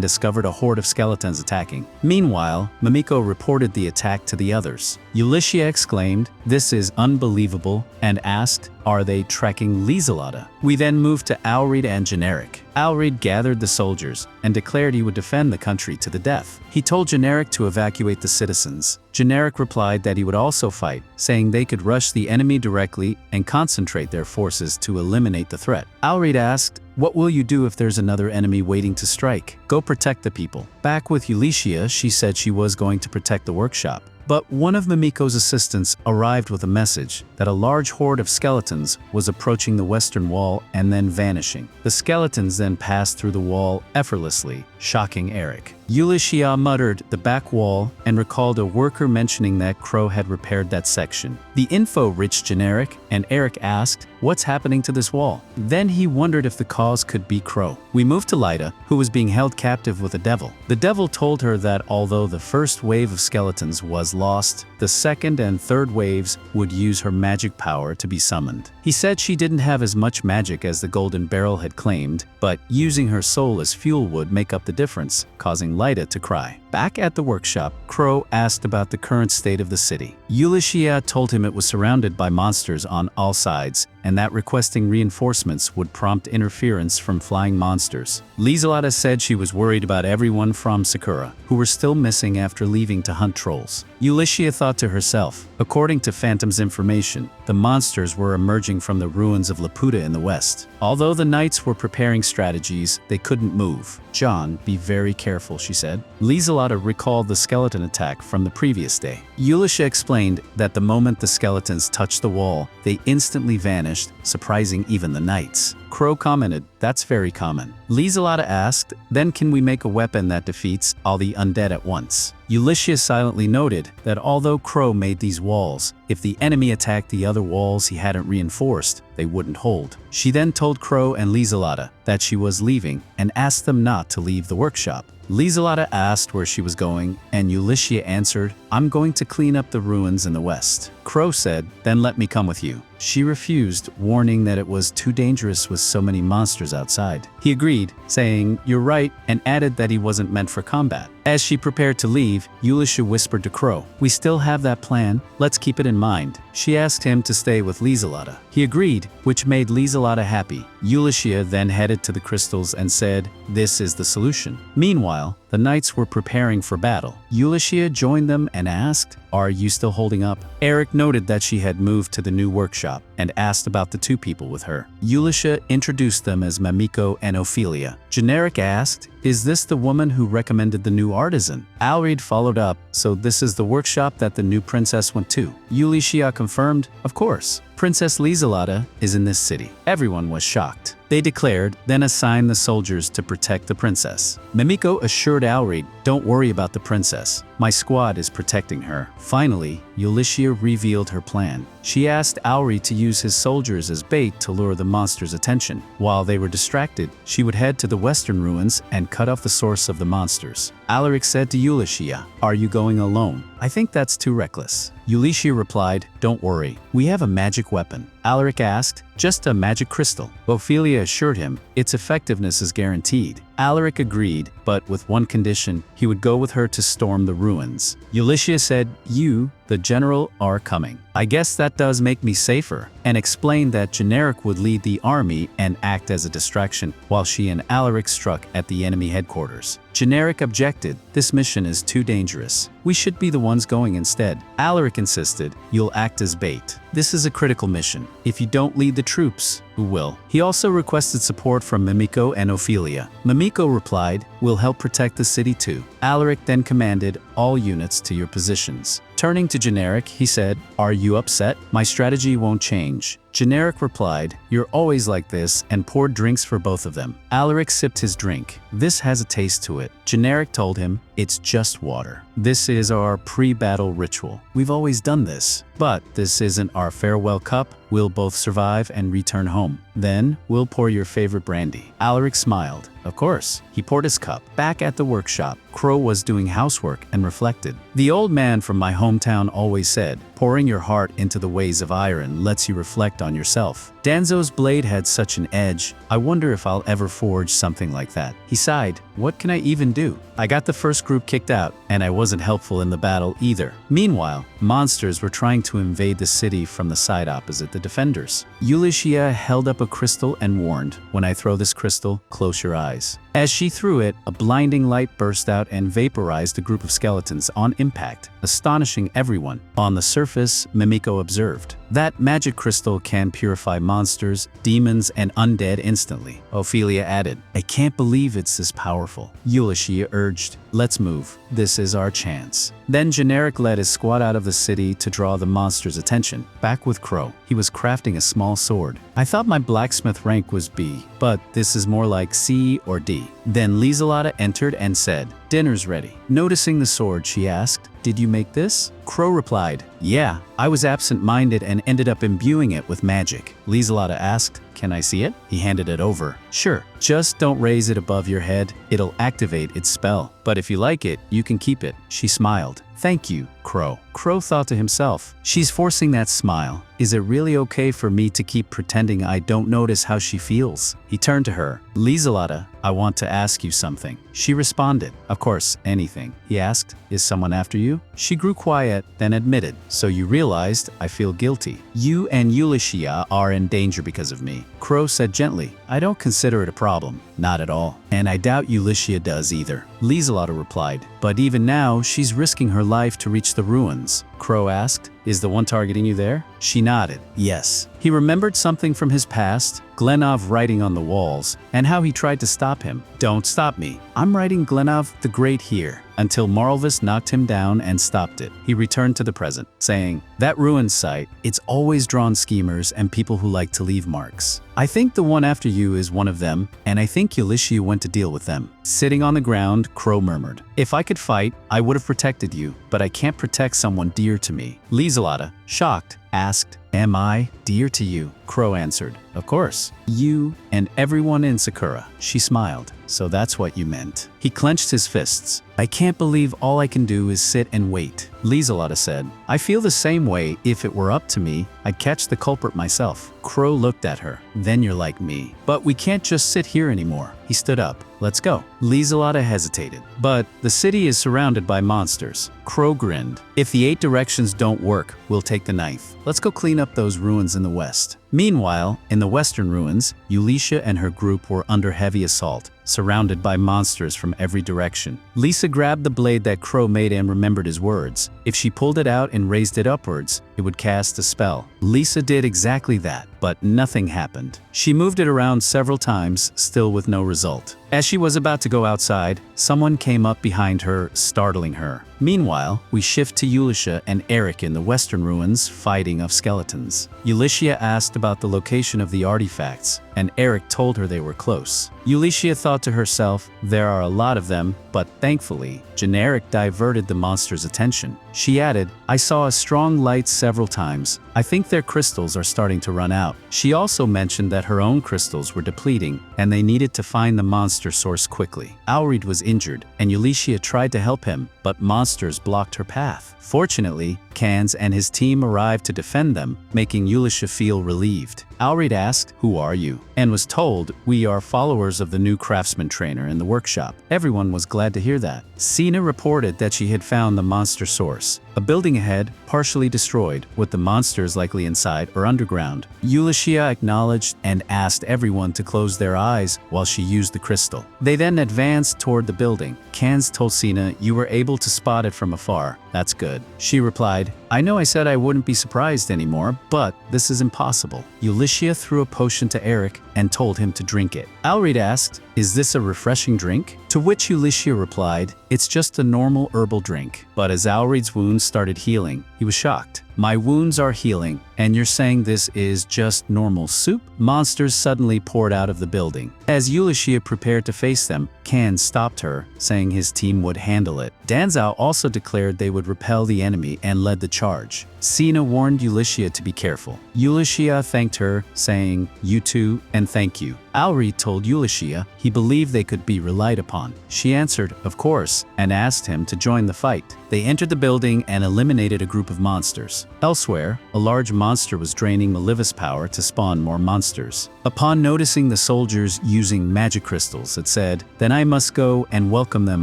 discovered a horde of skeletons attacking. Meanwhile, Mimiko reported the attack to the others. Ulysses exclaimed, this is unbelievable, and asked, are they tracking Lieselata? We then moved to Auri and Generic. Auri gathered the soldiers and declared he would defend the country to the death. He told Generic to evacuate the citizens. Generic replied that he would also fight, saying they could rush the enemy directly and concentrate their forces to eliminate the threat. Auri asked, what will you do if there's another enemy waiting to strike? Go protect the people. Back with Ulysses, she said she was going to protect the workshop. But one of Mimiko's assistants arrived with a message that a large horde of skeletons was approaching the western wall and then vanishing. The skeletons then passed through the wall effortlessly, shocking Eric. Ulysses muttered the back wall and recalled a worker mentioning that Crow had repaired that section. The info reached Generic, and Eric asked, what's happening to this wall? Then he wondered if the cause could be Crow. We moved to Lyda, who was being held captive with a devil. The devil told her that although the first wave of skeletons was lost, the second and third waves would use her magic power to be summoned. He said she didn't have as much magic as the Golden Barrel had claimed, but using her soul as fuel would make up the difference, causing Lyda to cry. Back at the workshop, Crow asked about the current state of the city. Ulysses told him it was surrounded by monsters on all sides, and that requesting reinforcements would prompt interference from flying monsters. Lieselata said she was worried about everyone from Sakura, who were still missing after leaving to hunt trolls. Ulysses thought to herself, according to Phantom's information, the monsters were emerging from the ruins of Laputa in the west. Although the knights were preparing strategies, they couldn't move. John, be very careful, she said. Lieselata recalled the skeleton attack from the previous day. Ulysses explained that the moment the skeletons touched the wall, they instantly vanished, surprising even the knights. Crow commented, that's very common. Lieselata asked, then can we make a weapon that defeats all the undead at once? Ulysses silently noted that although Crow made these walls, if the enemy attacked the other walls he hadn't reinforced, they wouldn't hold. She then told Crow and Lieselata that she was leaving and asked them not to leave the workshop. Lieselata asked where she was going, and Ulysses answered, I'm going to clean up the ruins in the west. Crow said, then let me come with you. She refused, warning that it was too dangerous with so many monsters outside. He agreed, saying, you're right, and added that he wasn't meant for combat. As she prepared to leave, Ulysses whispered to Crow, we still have that plan, let's keep it in mind. She asked him to stay with Lieselata. He agreed, which made Lieselata happy. Ulysses then headed to the crystals and said, this is the solution. Meanwhile, the knights were preparing for battle. Ulysses joined them and asked, are you still holding up? Eric noted that she had moved to the new workshop and asked about the two people with her. Ulysses introduced them as Mamiko and Ophelia. Generic asked, "Is this the woman who recommended the new artisan?" Auri followed up, "So this is the workshop that the new princess went to?" Ulysses confirmed, "Of course. Princess Lieselada is in this city." Everyone was shocked. They declared, then assigned the soldiers to protect the princess. Mamiko assured Auri, "Don't worry about the princess. My squad is protecting her." Finally, Ulysses revealed her plan. She asked Auri to use his soldiers as bait to lure the monster's attention. While they were distracted, she would head to the western ruins and cut off the source of the monsters. Alaric said to Ulysses, "Are you going alone? I think that's too reckless." Ulysses replied, "Don't worry, we have a magic weapon." Alaric asked, "Just a magic crystal?" Ophelia assured him, "Its effectiveness is guaranteed." Alaric agreed, but with one condition: he would go with her to storm the ruins. Ulysses said, "You, the general, are coming. I guess that does make me safer," and explained that Generic would lead the army and act as a distraction while she and Alaric struck at the enemy headquarters. Generic objected, "This mission is too dangerous. We should be the ones going instead." Alaric insisted, "You'll act as bait. This is a critical mission. If you don't lead the troops, who will?" He also requested support from Mamiko and Ophelia. Mamiko replied, "We'll help protect the city too." Alaric then commanded, "All units to your positions." Turning to Generic, he said, "Are you upset? My strategy won't change." Generic replied, "You're always like this," and poured drinks for both of them. Alaric sipped his drink. "This has a taste to it." Generic told him, "It's just water. This is our pre-battle ritual. We've always done this. But this isn't our farewell cup. We'll both survive and return home. Then we'll pour your favorite brandy." Alaric smiled. Of course. He poured his cup. Back at the workshop, Crow was doing housework and reflected. "The old man from my hometown always said, pouring your heart into the ways of iron lets you reflect on yourself. Danzo's blade had such an edge. I wonder if I'll ever forge something like that." He sighed. "What can I even do? I got the first group kicked out, and I wasn't helpful in the battle either." Meanwhile, monsters were trying to invade the city from the side opposite the defenders. Ulysses held up a crystal and warned, "When I throw this crystal, close your eyes." As she threw it, a blinding light burst out and vaporized a group of skeletons on impact, astonishing everyone. On the surface, Mamiko observed, "That magic crystal can purify monsters, demons, and undead instantly." Ophelia added, "I can't believe it's this powerful." Ulysses urged, "Let's move. This is our chance." Then Generic led his squad out of the city to draw the monster's attention. Back with Crow, he was crafting a small sword. "I thought my blacksmith rank was B, but this is more like C or D." Then Lieselada entered and said, "Dinner's ready." Noticing the sword, she asked, "Did you make this?" Crow replied, "Yeah, I was absent-minded and ended up imbuing it with magic." Lieselada asked, "Can I see it?" He handed it over. "Sure, just don't raise it above your head. It'll activate its spell. But if you like it, you can keep it." She smiled. "Thank you, Crow." Crow thought to himself, "She's forcing that smile. Is it really okay for me to keep pretending I don't notice how she feels?" He turned to her. "Lieselada, I want to ask you something." She responded, "Of course, anything." He asked, "Is someone after you?" She grew quiet, then admitted, "So you realized I feel guilty. You and Ulysses are in danger because of me." Crow said gently, "I don't consider it a problem. Not at all. And I doubt Ulysses does either." Lieselada replied, "But even now, she's risking her life to reach the ruins." Crow asked, "Is the one targeting you there?" She nodded, "Yes." He remembered something from his past, Glenov writing on the walls, and how he tried to stop him. "Don't stop me. I'm writing Glenov the Great here," until Marlvis knocked him down and stopped it. He returned to the present, saying, "That ruined site, it's always drawn schemers and people who like to leave marks. I think the one after you is one of them, and I think Ulysses went to deal with them." Sitting on the ground, Crow murmured, "If I could fight, I would have protected you, but I can't protect someone dear to me." Lieselada, shocked, asked, "Am I dear to you?" Crow answered, "Of course. You and everyone in Sakura." She smiled. "So that's what you meant." He clenched his fists. "I can't believe all I can do is sit and wait." Lieselada said, "I feel the same way. If it were up to me, I'd catch the culprit myself." Crow looked at her. "Then you're like me. But we can't just sit here anymore." He stood up. "Let's go." Lieselada hesitated. "But the city is surrounded by monsters." Crow grinned. "If the 8 directions don't work, we'll take the 9th. Let's go clean up those ruins in the west." Meanwhile, in the western ruins, Ulysses and her group were under heavy assault. surrounded by monsters from every direction. Lisa grabbed the blade that Crow made and remembered his words. If she pulled it out and raised it upwards, it would cast a spell. Lisa did exactly that, but nothing happened. She moved it around several times, still with no result. As she was about to go outside, someone came up behind her, startling her. Meanwhile, we shift to Ulysses and Eric in the western ruins, fighting off skeletons. Ulysses asked about the location of the artifacts, and Eric told her they were close. Ulysses thought to herself, there are a lot of them, but thankfully, Generic diverted the monster's attention. She added, I saw a strong light several times. I think their crystals are starting to run out. She also mentioned that her own crystals were depleting, and they needed to find the monster source quickly. Auri was injured, and Ulysses tried to help him, but monsters blocked her path. Fortunately, Kans and his team arrived to defend them, making Ulysses feel relieved. Auri asked, who are you? And was told, we are followers of the new craftsman trainer in the workshop. Everyone was glad to hear that. Sina reported that she had found the monster source. A building ahead, partially destroyed, with the monsters likely inside or underground. Ulysses acknowledged and asked everyone to close their eyes while she used the crystal. They then advanced toward the building. Kans told Sina, you were able to spot it from afar. That's good. She replied, I know I said I wouldn't be surprised anymore, but this is impossible. Ulysses threw a potion to Eric and told him to drink it. Auri asked, is this a refreshing drink? To which Ulysses replied, it's just a normal herbal drink. But as Auri's wounds started healing, he was shocked. My wounds are healing, and you're saying this is just normal soup? Monsters suddenly poured out of the building. As Ulysses prepared to face them, Kan stopped her, saying his team would handle it. Danzao also declared they would repel the enemy and led the charge. Sina warned Ulysses to be careful. Ulysses thanked her, saying, you too, and thank you. Auri told Ulysses he believed they could be relied upon. She answered, of course, and asked him to join the fight. They entered the building and eliminated a group of monsters. Elsewhere, a large monster was draining Malevis power to spawn more monsters. Upon noticing the soldiers using magic crystals, it said, then I must go and welcome them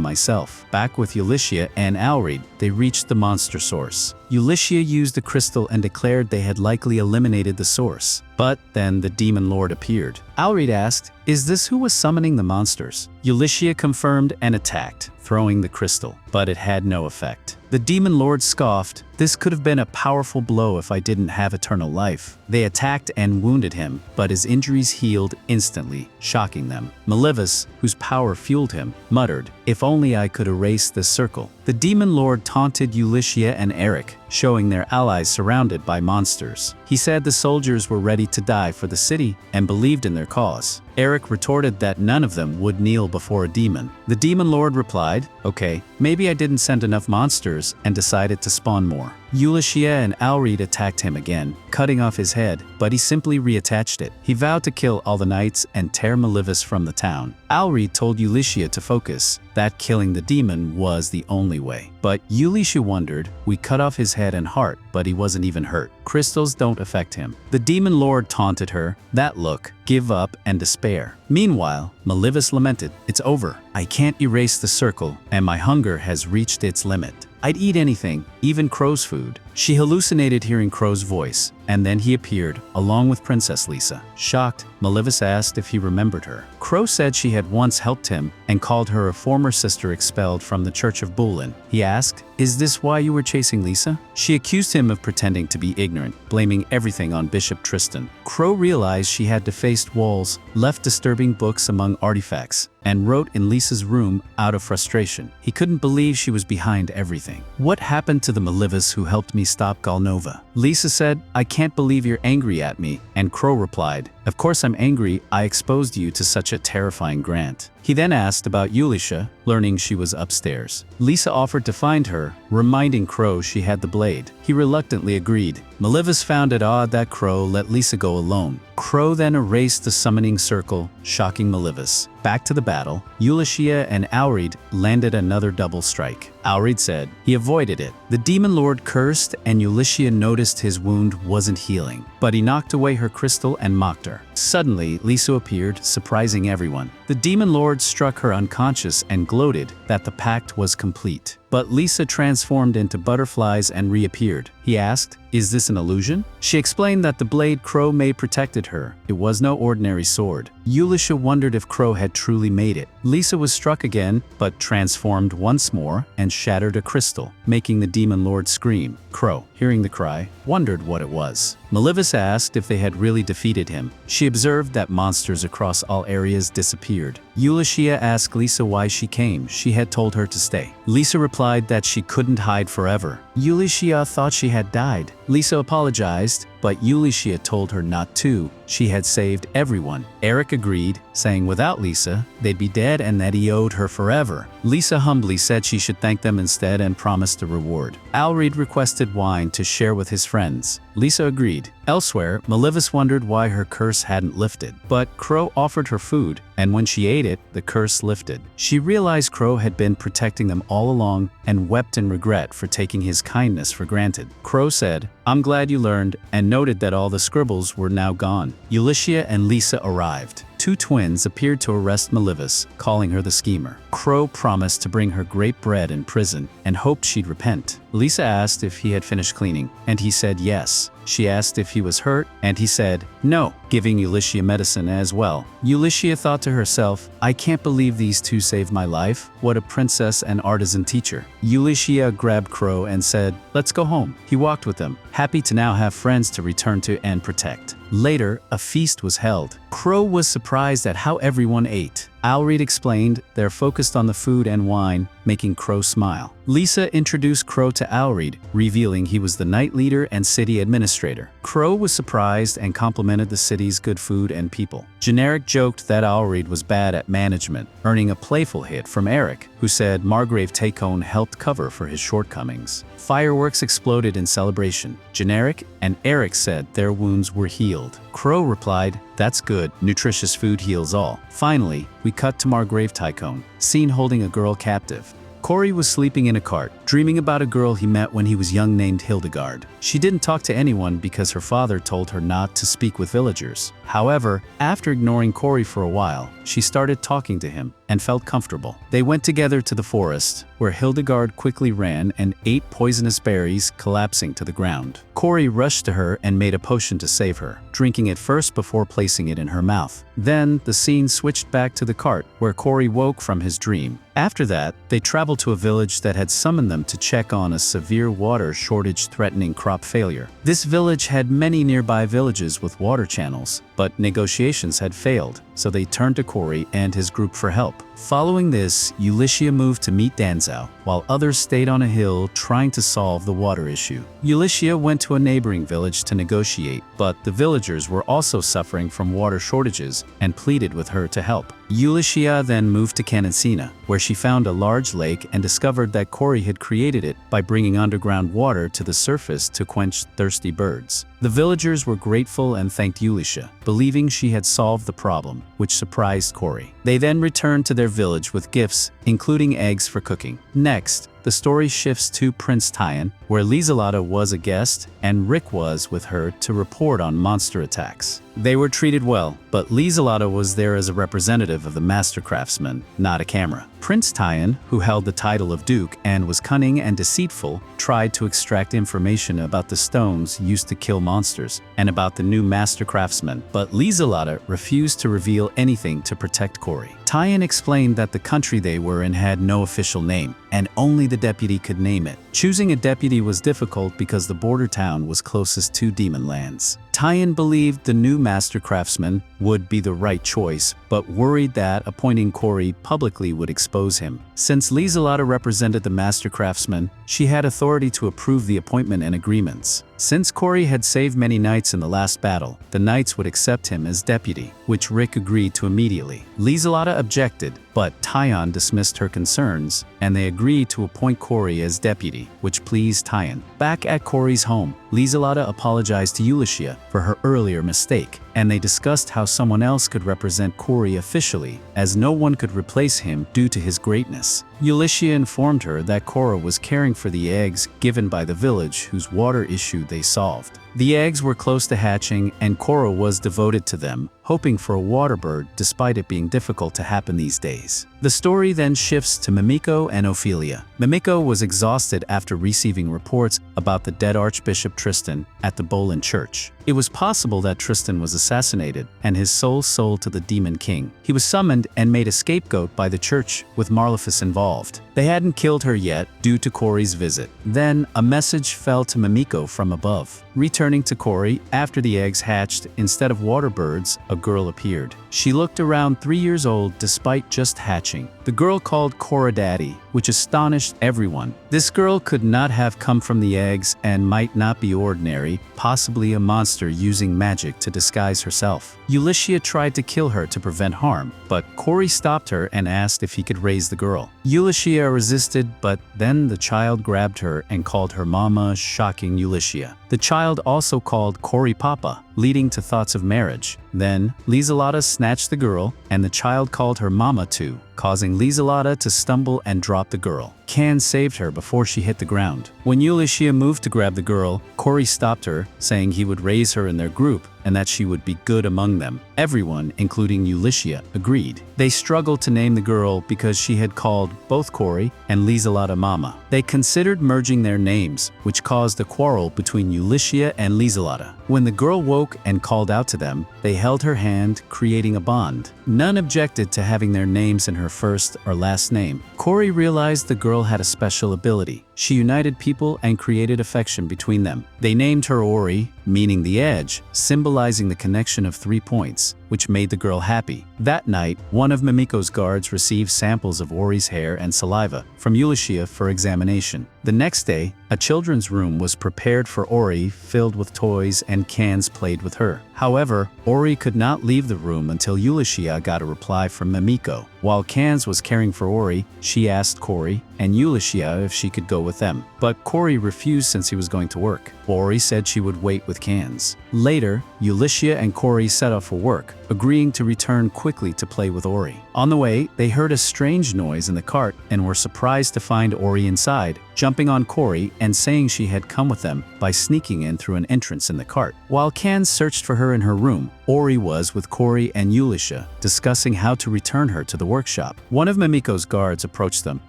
myself. Back with Ulysses and Auri, they reached the monster source. Ulysses used the crystal and declared they had likely eliminated the source. But then the demon lord appeared. Auri asked, is this who was summoning the monsters? Ulysses confirmed and attacked, throwing the crystal, but it had no effect. The demon lord scoffed, this could have been a powerful blow if I didn't have eternal life. They attacked and wounded him, but his injuries healed instantly, shocking them. Malevis, whose power fueled him, muttered, if only I could erase this circle. The demon lord taunted Ulysses and Eric, showing their allies surrounded by monsters. He said the soldiers were ready to die for the city and believed in their cause. Eric retorted that none of them would kneel before a demon. The demon lord replied, okay, maybe I didn't send enough monsters, and decided to spawn more. Ulysses and Auri attacked him again, cutting off his head, but he simply reattached it. He vowed to kill all the knights and tear Malevis from the town. Auri told Ulysses to focus, that killing the demon was the only way. But Ulysses wondered, we cut off his head and heart, but he wasn't even hurt. Crystals don't affect him. The demon lord taunted her, that look, give up and despair. Meanwhile, Malevis lamented, it's over. I can't erase the circle, and my hunger has reached its limit. I'd eat anything, even Crow's food. She hallucinated hearing Crow's voice, and then he appeared, along with Princess Lisa. Shocked, Malevis asked if he remembered her. Crow said she had once helped him and called her a former sister expelled from the Church of Bulin. He asked, is this why you were chasing Lisa? She accused him of pretending to be ignorant, blaming everything on Bishop Tristan. Crow realized she had defaced walls, left disturbing books among artifacts, and wrote in Lisa's room out of frustration. He couldn't believe she was behind everything. What happened to the Malevis who helped me stop Galnova? Lisa said, I can't believe you're angry at me, and Crow replied, of course I'm angry, I exposed you to such a terrifying grant. He then asked about Ulysses, learning she was upstairs. Lisa offered to find her, reminding Crow she had the blade. He reluctantly agreed. Malevis found it odd that Crow let Lisa go alone. Crow then erased the summoning circle, shocking Malevis. Back to the battle, Ulysses and Auri landed another double strike. Auri said he avoided it. The demon lord cursed and Ulysses noticed his wound wasn't healing, but he knocked away her crystal and mocked her. Suddenly, Lisa appeared, surprising everyone. The demon lord struck her unconscious and gloated that the pact was complete. But Lisa transformed into butterflies and reappeared. He asked, "Is this an illusion?" She explained that the blade Crow made protected her. It was no ordinary sword. Ulysses wondered if Crow had truly made it. Lisa was struck again, but transformed once more and shattered a crystal, making the demon lord scream. Crow, hearing the cry, wondered what it was. Malevis asked if they had really defeated him. She observed that monsters across all areas disappeared. Ulysses asked Lisa why she came. She had told her to stay. Lisa replied that she couldn't hide forever. Ulysses thought she had died. Lisa apologized, but Ulysses told her not to. She had saved everyone. Eric agreed, saying without Lisa, they'd be dead and that he owed her forever. Lisa humbly said she should thank them instead and promised a reward. Auri requested wine to share with his friends. Lisa agreed. Elsewhere, Malevis wondered why her curse hadn't lifted. But Crow offered her food, and when she ate it, the curse lifted. She realized Crow had been protecting them all along and wept in regret for taking his kindness for granted. Crow said, "I'm glad you learned," and noted that all the scribbles were now gone. Ulysses and Lisa arrived. Two twins appeared to arrest Malevis, calling her the schemer. Crow promised to bring her grape bread in prison and hoped she'd repent. Lisa asked if he had finished cleaning, and he said yes. She asked if he was hurt, and he said no, giving Ulysses medicine as well. Ulysses thought to herself, "I can't believe these two saved my life. What a princess and artisan teacher." Ulysses grabbed Crow and said, "Let's go home." He walked with them, happy to now have friends to return to and protect. Later, a feast was held. Crow was surprised at how everyone ate. Auri explained they're focused on the food and wine, making Crow smile. Lisa introduced Crow to Auri, revealing he was the night leader and city administrator. Crow was surprised and complimented the city's good food and people. Generic joked that Auri was bad at management, earning a playful hit from Eric, who said Margrave Takon helped cover for his shortcomings. Fireworks exploded in celebration. Generic and Eric said their wounds were healed. Crow replied, "That's good, nutritious food heals all." Finally, we cut to Margrave Takon, seen holding a girl captive. Corey was sleeping in a cart, dreaming about a girl he met when he was young named Hildigard. She didn't talk to anyone because her father told her not to speak with villagers. However, after ignoring Corey for a while, she started talking to him and felt comfortable. They went together to the forest, where Hildigard quickly ran and ate poisonous berries, collapsing to the ground. Corey rushed to her and made a potion to save her, drinking it first before placing it in her mouth. Then, the scene switched back to the cart, where Corey woke from his dream. After that, they traveled to a village that had summoned them to check on a severe water shortage threatening crop failure. This village had many nearby villages with water channels, but negotiations had failed, so they turned to Corey and his group for help. Following this, Ulysses moved to meet Danzao, while others stayed on a hill trying to solve the water issue. Ulysses went to a neighboring village to negotiate, but the villagers were also suffering from water shortages and pleaded with her to help. Ulysses then moved to Canancina, where she found a large lake and discovered that Corey had created it by bringing underground water to the surface to quench thirsty birds. The villagers were grateful and thanked Ulysses, believing she had solved the problem, which surprised Corey. They then returned to their village with gifts, including eggs for cooking. Next, the story shifts to Prince Tyan, where Lieselada was a guest and Rick was with her to report on monster attacks. They were treated well, but Lieselada was there as a representative of the master craftsman, not a camera. Prince Tyan, who held the title of Duke and was cunning and deceitful, tried to extract information about the stones used to kill monsters and about the new master craftsman, but Lieselada refused to reveal anything to protect Corey. Tyan explained that the country they were in had no official name, and only the deputy could name it. Choosing a deputy was difficult because the border town was closest to demon lands. Tyan believed the new master craftsman would be the right choice, but worried that appointing Corey publicly would expose him. Since Lieselada represented the master craftsman, she had authority to approve the appointment and agreements. Since Corey had saved many knights in the last battle, the knights would accept him as deputy, which Rick agreed to immediately. Lieselada objected, but Tyan dismissed her concerns, and they agreed to appoint Corey as deputy, which pleased Tyan. Back at Corey's home, Lieselada apologized to Ulysses for her earlier mistake, and they discussed how someone else could represent Corey officially, as no one could replace him due to his greatness. Ulysses informed her that Cora was caring for the eggs given by the village whose water issue they solved. The eggs were close to hatching, and Korra was devoted to them, hoping for a water bird despite it being difficult to happen these days. The story then shifts to Mimiko and Ophelia. Mimiko was exhausted after receiving reports about the dead Archbishop Tristan at the Bolin Church. It was possible that Tristan was assassinated and his soul sold to the Demon King. He was summoned and made a scapegoat by the church, with Marlefus involved. They hadn't killed her yet due to Corey's visit. Then, a message fell to Mimiko from above. Returning to Corey, after the eggs hatched, instead of water birds, a girl appeared. She looked around 3 years old despite just hatching. The girl called Korra Daddy, which astonished everyone. This girl could not have come from the eggs and might not be ordinary, possibly a monster using magic to disguise herself. Ulysses tried to kill her to prevent harm, but Corey stopped her and asked if he could raise the girl. Ulysses resisted, but then the child grabbed her and called her mama, shocking Ulysses. The child also called Corey Papa, leading to thoughts of marriage. Then, Lieselada snatched the girl, and the child called her mama too, causing Lieselada to stumble and drop the girl. Can saved her before she hit the ground. When Ulysses moved to grab the girl, Corey stopped her, saying he would raise her in their group and that she would be good among them. Everyone, including Ulysses, agreed. They struggled to name the girl because she had called both Corey and Lieselada mama. They considered merging their names, which caused a quarrel between Ulysses and Lieselada. When the girl woke and called out to them, they held her hand, creating a bond. None objected to having their names in her first or last name. Corey realized the girl had a special ability. She united people and created affection between them. They named her Auri, meaning the edge, symbolizing the connection of 3 points, which made the girl happy. That night, one of Mimiko's guards received samples of Auri's hair and saliva from Ulysses for examination. The next day, a children's room was prepared for Auri, filled with toys and cans played with her. However, Auri could not leave the room until Ulysses got a reply from Mimiko. While Cans was caring for Auri, she asked Corey and Ulysses if she could go with them. But Corey refused since he was going to work. Auri said she would wait with Cans. Later, Ulysses and Corey set off for work, agreeing to return quickly to play with Auri. On the way, they heard a strange noise in the cart and were surprised to find Auri inside, jumping on Corey and saying she had come with them by sneaking in through an entrance in the cart. While Cans searched for her in her room, Auri was with Corey and Ulysses, discussing how to return her to the workshop. One of Mimiko's guards approached them,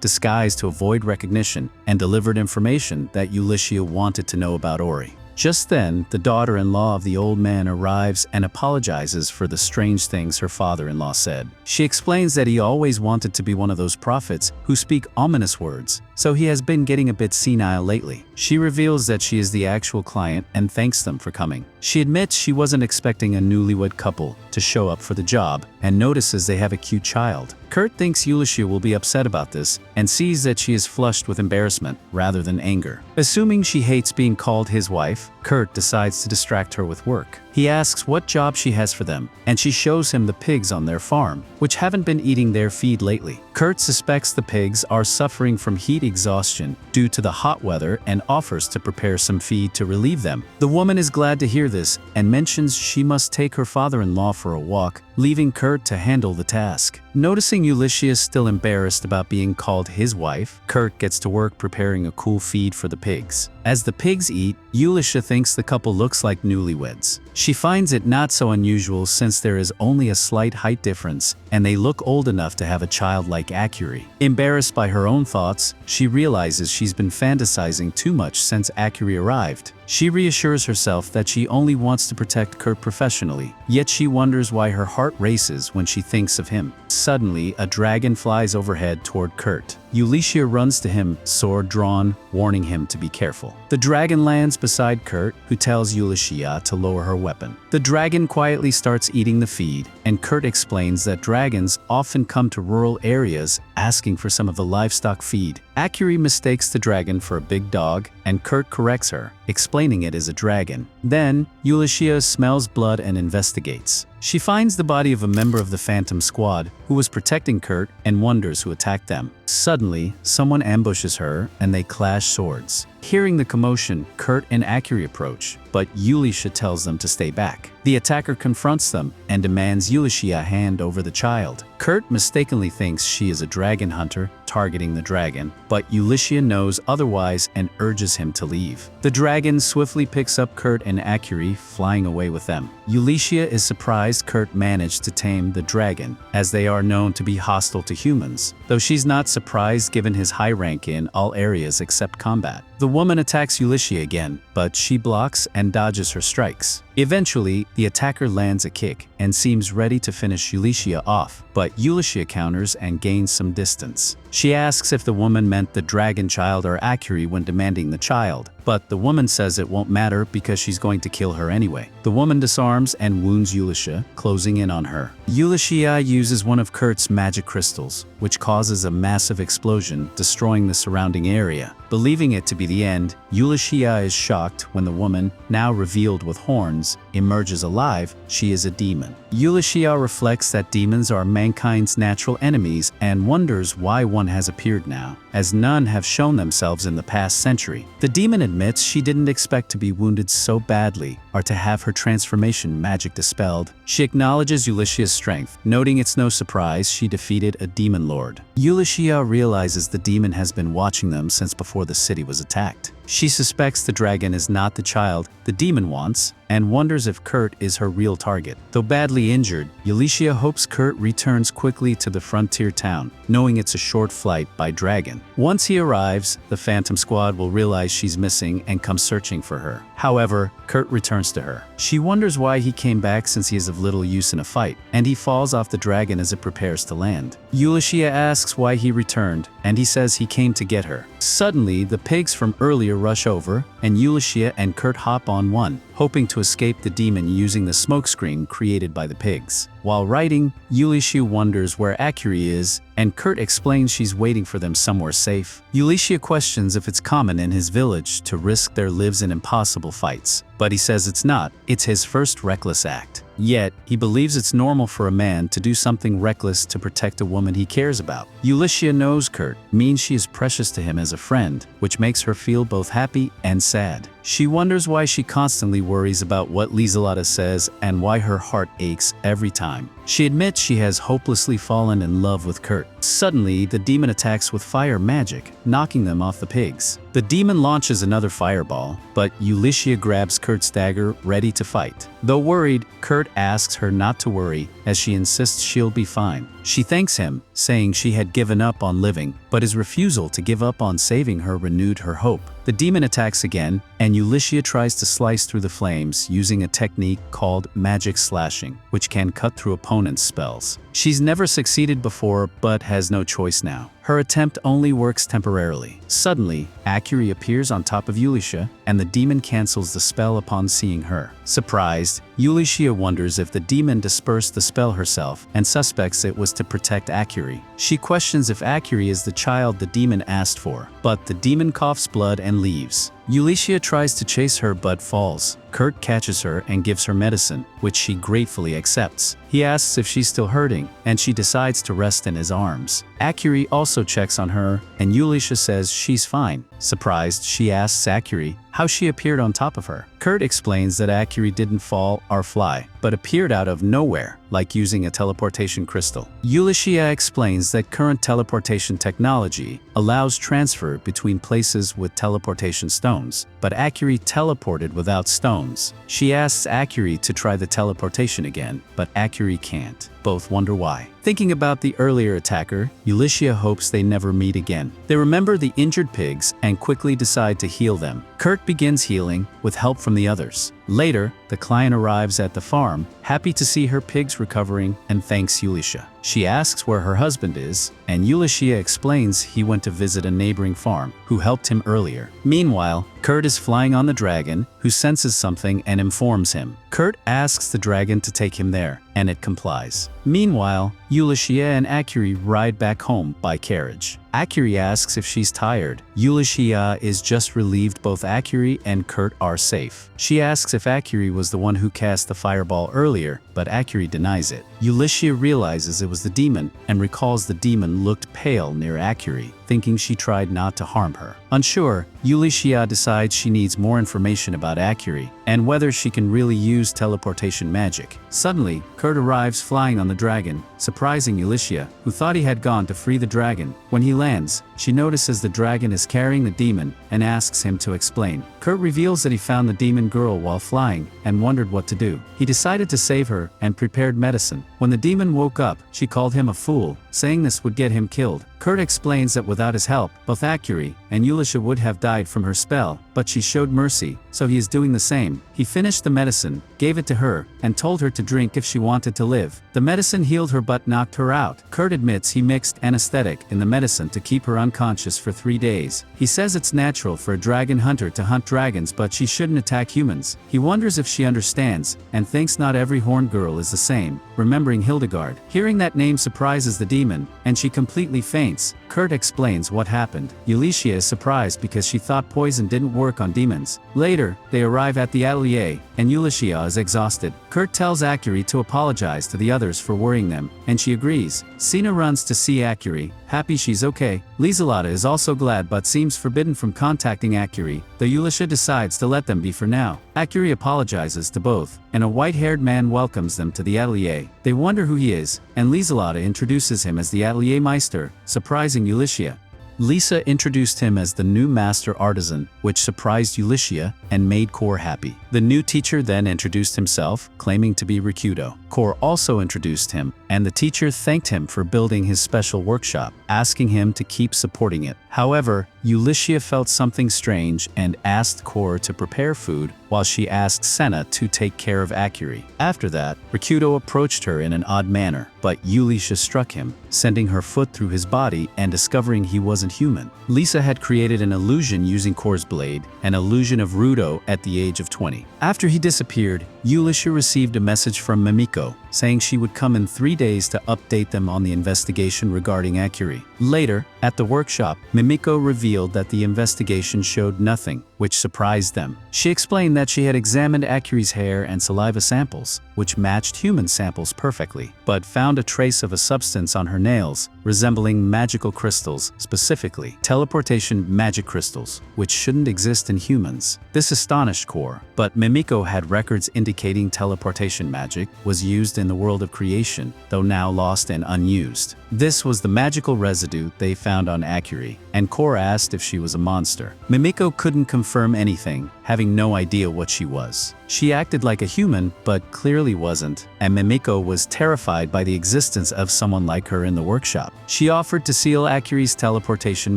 disguised to avoid recognition, and delivered information that Ulysses wanted to know about Auri. Just then, the daughter-in-law of the old man arrives and apologizes for the strange things her father-in-law said. She explains that he always wanted to be one of those prophets who speak ominous words, so he has been getting a bit senile lately. She reveals that she is the actual client and thanks them for coming. She admits she wasn't expecting a newlywed couple to show up for the job and notices they have a cute child. Kurt thinks Ulysses will be upset about this and sees that she is flushed with embarrassment rather than anger. Assuming she hates being called his wife, Kurt decides to distract her with work. He asks what job she has for them, and she shows him the pigs on their farm, which haven't been eating their feed lately. Kurt suspects the pigs are suffering from heat exhaustion due to the hot weather and offers to prepare some feed to relieve them. The woman is glad to hear this and mentions she must take her father-in-law for a walk, leaving Kurt to handle the task. Noticing Ulysses still embarrassed about being called his wife, Kurt gets to work preparing a cool feed for the pigs. As the pigs eat, Ulysses thinks the couple looks like newlyweds. She finds it not so unusual since there is only a slight height difference and they look old enough to have a child like Acuri. Embarrassed by her own thoughts, she realizes she's been fantasizing too much since Acuri arrived. She reassures herself that she only wants to protect Kurt professionally, yet she wonders why her heart races when she thinks of him. Suddenly, a dragon flies overhead toward Kurt. Ulysses runs to him, sword drawn, warning him to be careful. The dragon lands beside Kurt, who tells Ulysses to lower her weapon. The dragon quietly starts eating the feed, and Kurt explains that dragons often come to rural areas asking for some of the livestock feed. Acuri mistakes the dragon for a big dog, and Kurt corrects her, explaining it as a dragon. Then, Ulysses smells blood and investigates. She finds the body of a member of the Phantom Squad who was protecting Kurt and wonders who attacked them. Suddenly, someone ambushes her and they clash swords. Hearing the commotion, Kurt and Acuri approach, but Ulysses tells them to stay back. The attacker confronts them and demands Ulysses hand over the child. Kurt mistakenly thinks she is a dragon hunter, targeting the dragon, but Ulysses knows otherwise and urges him to leave. The dragon swiftly picks up Kurt and Akiri, flying away with them. Ulysses is surprised Kurt managed to tame the dragon, as they are known to be hostile to humans, though she's not surprised given his high rank in all areas except combat. The woman attacks Ulysses again, but she blocks and dodges her strikes. Eventually, the attacker lands a kick and seems ready to finish Ulysses off, but Ulysses counters and gains some distance. She asks if the woman meant the dragon child or Akiri when demanding the child, but the woman says it won't matter because she's going to kill her anyway. The woman disarms and wounds Ulysses, closing in on her. Ulysses uses one of Kurt's magic crystals, which causes a massive explosion, destroying the surrounding area. Believing it to be the end, Ulysses is shocked when the woman, now revealed with horns, emerges alive. She is a demon. Ulysses reflects that demons are mankind's natural enemies and wonders why one has appeared now, as none have shown themselves in the past century. The demon admits she didn't expect to be wounded so badly or to have her transformation magic dispelled. She acknowledges Ulysses' strength, noting it's no surprise she defeated a demon lord. Ulysses realizes the demon has been watching them since before the city was attacked. She suspects the dragon is not the child the demon wants and wonders if Kurt is her real target. Though badly injured, Ulysses hopes Kurt returns quickly to the frontier town, knowing it's a short flight by dragon. Once he arrives, the Phantom Squad will realize she's missing and come searching for her. However, Kurt returns to her. She wonders why he came back since he is of little use in a fight, and he falls off the dragon as it prepares to land. Ulysses asks why he returned, and he says he came to get her. Suddenly, the pigs from earlier rush over, and Ulysses and Kurt hop on one, hoping to escape the demon using the smokescreen created by the pigs. While riding, Ulysses wonders where Akiri is, and Kurt explains she's waiting for them somewhere safe. Ulysses questions if it's common in his village to risk their lives in impossible fights, but he says it's not. It's his first reckless act. Yet, he believes it's normal for a man to do something reckless to protect a woman he cares about. Ulysses knows Kurt means she is precious to him as a friend, which makes her feel both happy and sad. She wonders why she constantly worries about what Lieselota says and why her heart aches every time. She admits she has hopelessly fallen in love with Kurt. Suddenly, the demon attacks with fire magic, knocking them off the pigs. The demon launches another fireball, but Ulysses grabs Kurt's dagger, ready to fight. Though worried, Kurt asks her not to worry, as she insists she'll be fine. She thanks him, saying she had given up on living, but his refusal to give up on saving her renewed her hope. The demon attacks again, and Ulysses tries to slice through the flames using a technique called magic slashing, which can cut through opponents' spells. She's never succeeded before, but has no choice now. Her attempt only works temporarily. Suddenly, Akiri appears on top of Ulysses, and the demon cancels the spell upon seeing her. Surprised, Ulysses wonders if the demon dispersed the spell herself and suspects it was to protect Akiri. She questions if Akiri is the child the demon asked for, but the demon coughs blood and leaves. Ulysses tries to chase her but falls. Kurt catches her and gives her medicine, which she gratefully accepts. He asks if she's still hurting, and she decides to rest in his arms. Akiri also checks on her, and Ulysses says she's fine. Surprised, she asks Akiri how she appeared on top of her. Kurt explains that Akiri didn't fall or fly, but appeared out of nowhere, like using a teleportation crystal. Ulysses explains that current teleportation technology allows transfer between places with teleportation stones, but Akiri teleported without stones. She asks Akiri to try the teleportation again, but Akiri can't. Both wonder why. Thinking about the earlier attacker, Ulysses hopes they never meet again. They remember the injured pigs and quickly decide to heal them. Kurt begins healing with help from the others. Later, the client arrives at the farm, happy to see her pigs recovering, and thanks Ulysses. She asks where her husband is, and Ulysses explains he went to visit a neighboring farm, who helped him earlier. Meanwhile, Kurt is flying on the dragon, who senses something and informs him. Kurt asks the dragon to take him there, and it complies. Meanwhile, Ulysses and Akiri ride back home by carriage. Akiri asks if she's tired. Ulysses is just relieved both Akiri and Kurt are safe. She asks if Akiri was the one who cast the fireball earlier, but Akiri denies it. Ulysses realizes it was the demon and recalls the demon looked pale near Akiri. thinking she tried not to harm her. Unsure, Yulicia decides she needs more information about Acuri and whether she can really use teleportation magic. Suddenly, Kurt arrives flying on the dragon, surprising Yulicia, who thought he had gone to free the dragon. When he lands, she notices the dragon is carrying the demon and asks him to explain. Kurt reveals that he found the demon girl while flying and wondered what to do. He decided to save her and prepared medicine. When the demon woke up, she called him a fool, saying this would get him killed. Kurt explains that without his help, both Acuri and Yulicia would have died from her spell, but she showed mercy, so he is doing the same. He finished the medicine, gave it to her, and told her to drink if she wanted to live. The medicine healed her but knocked her out. Kurt admits he mixed anesthetic in the medicine to keep her unconscious for 3 days. He says it's natural for a dragon hunter to hunt dragons, but she shouldn't attack humans. He wonders if she understands, and thinks not every horned girl is the same, remembering Hildigard. Hearing that name surprises the demon, and she completely faints. Kurt explains what happened. Yulicia is surprised because she thought poison didn't work on demons. Later, they arrive at the atelier, and Yulicia is exhausted. Kurt tells Acuri to apologize to the others for worrying them, and she agrees. Sina runs to see Acuri, happy she's okay. Lieselata is also glad but seems forbidden from contacting Acuri, though Yulicia decides to let them be for now. Acuri apologizes to both, and a white-haired man welcomes them to the atelier. They wonder who he is, and Lieselata introduces him as the atelier meister, surprising Yulicia. Lisa introduced him as the new master artisan, which surprised Yulicia and made Kor happy. The new teacher then introduced himself, claiming to be Rikudo. Kor also introduced him, and the teacher thanked him for building his special workshop, asking him to keep supporting it. However, Yulicia felt something strange and asked Kor to prepare food, while she asked Senna to take care of Acuri. After that, Rikudo approached her in an odd manner, but Yulicia struck him, sending her foot through his body and discovering he wasn't human. Lisa had created an illusion using Kor's blade, an illusion of Rudo at the age of 20. After he disappeared, Yulicia received a message from Mimiko, saying she would come in 3 days to update them on the investigation regarding Acuri. Later, at the workshop, Mimiko revealed that the investigation showed nothing, which surprised them. She explained that she had examined Acuri's hair and saliva samples, which matched human samples perfectly, but found a trace of a substance on her nails, resembling magical crystals, specifically teleportation magic crystals, which shouldn't exist in humans. This astonished Kor, but Mimiko had records indicating teleportation magic was used in the world of creation, though now lost and unused. This was the magical residue they found on Acuri, and Kor asked if she was a monster. Mimiko couldn't confirm anything, having no idea what she was. She acted like a human, but clearly wasn't, and Mimiko was terrified by the existence of someone like her in the workshop. She offered to seal Acuri's teleportation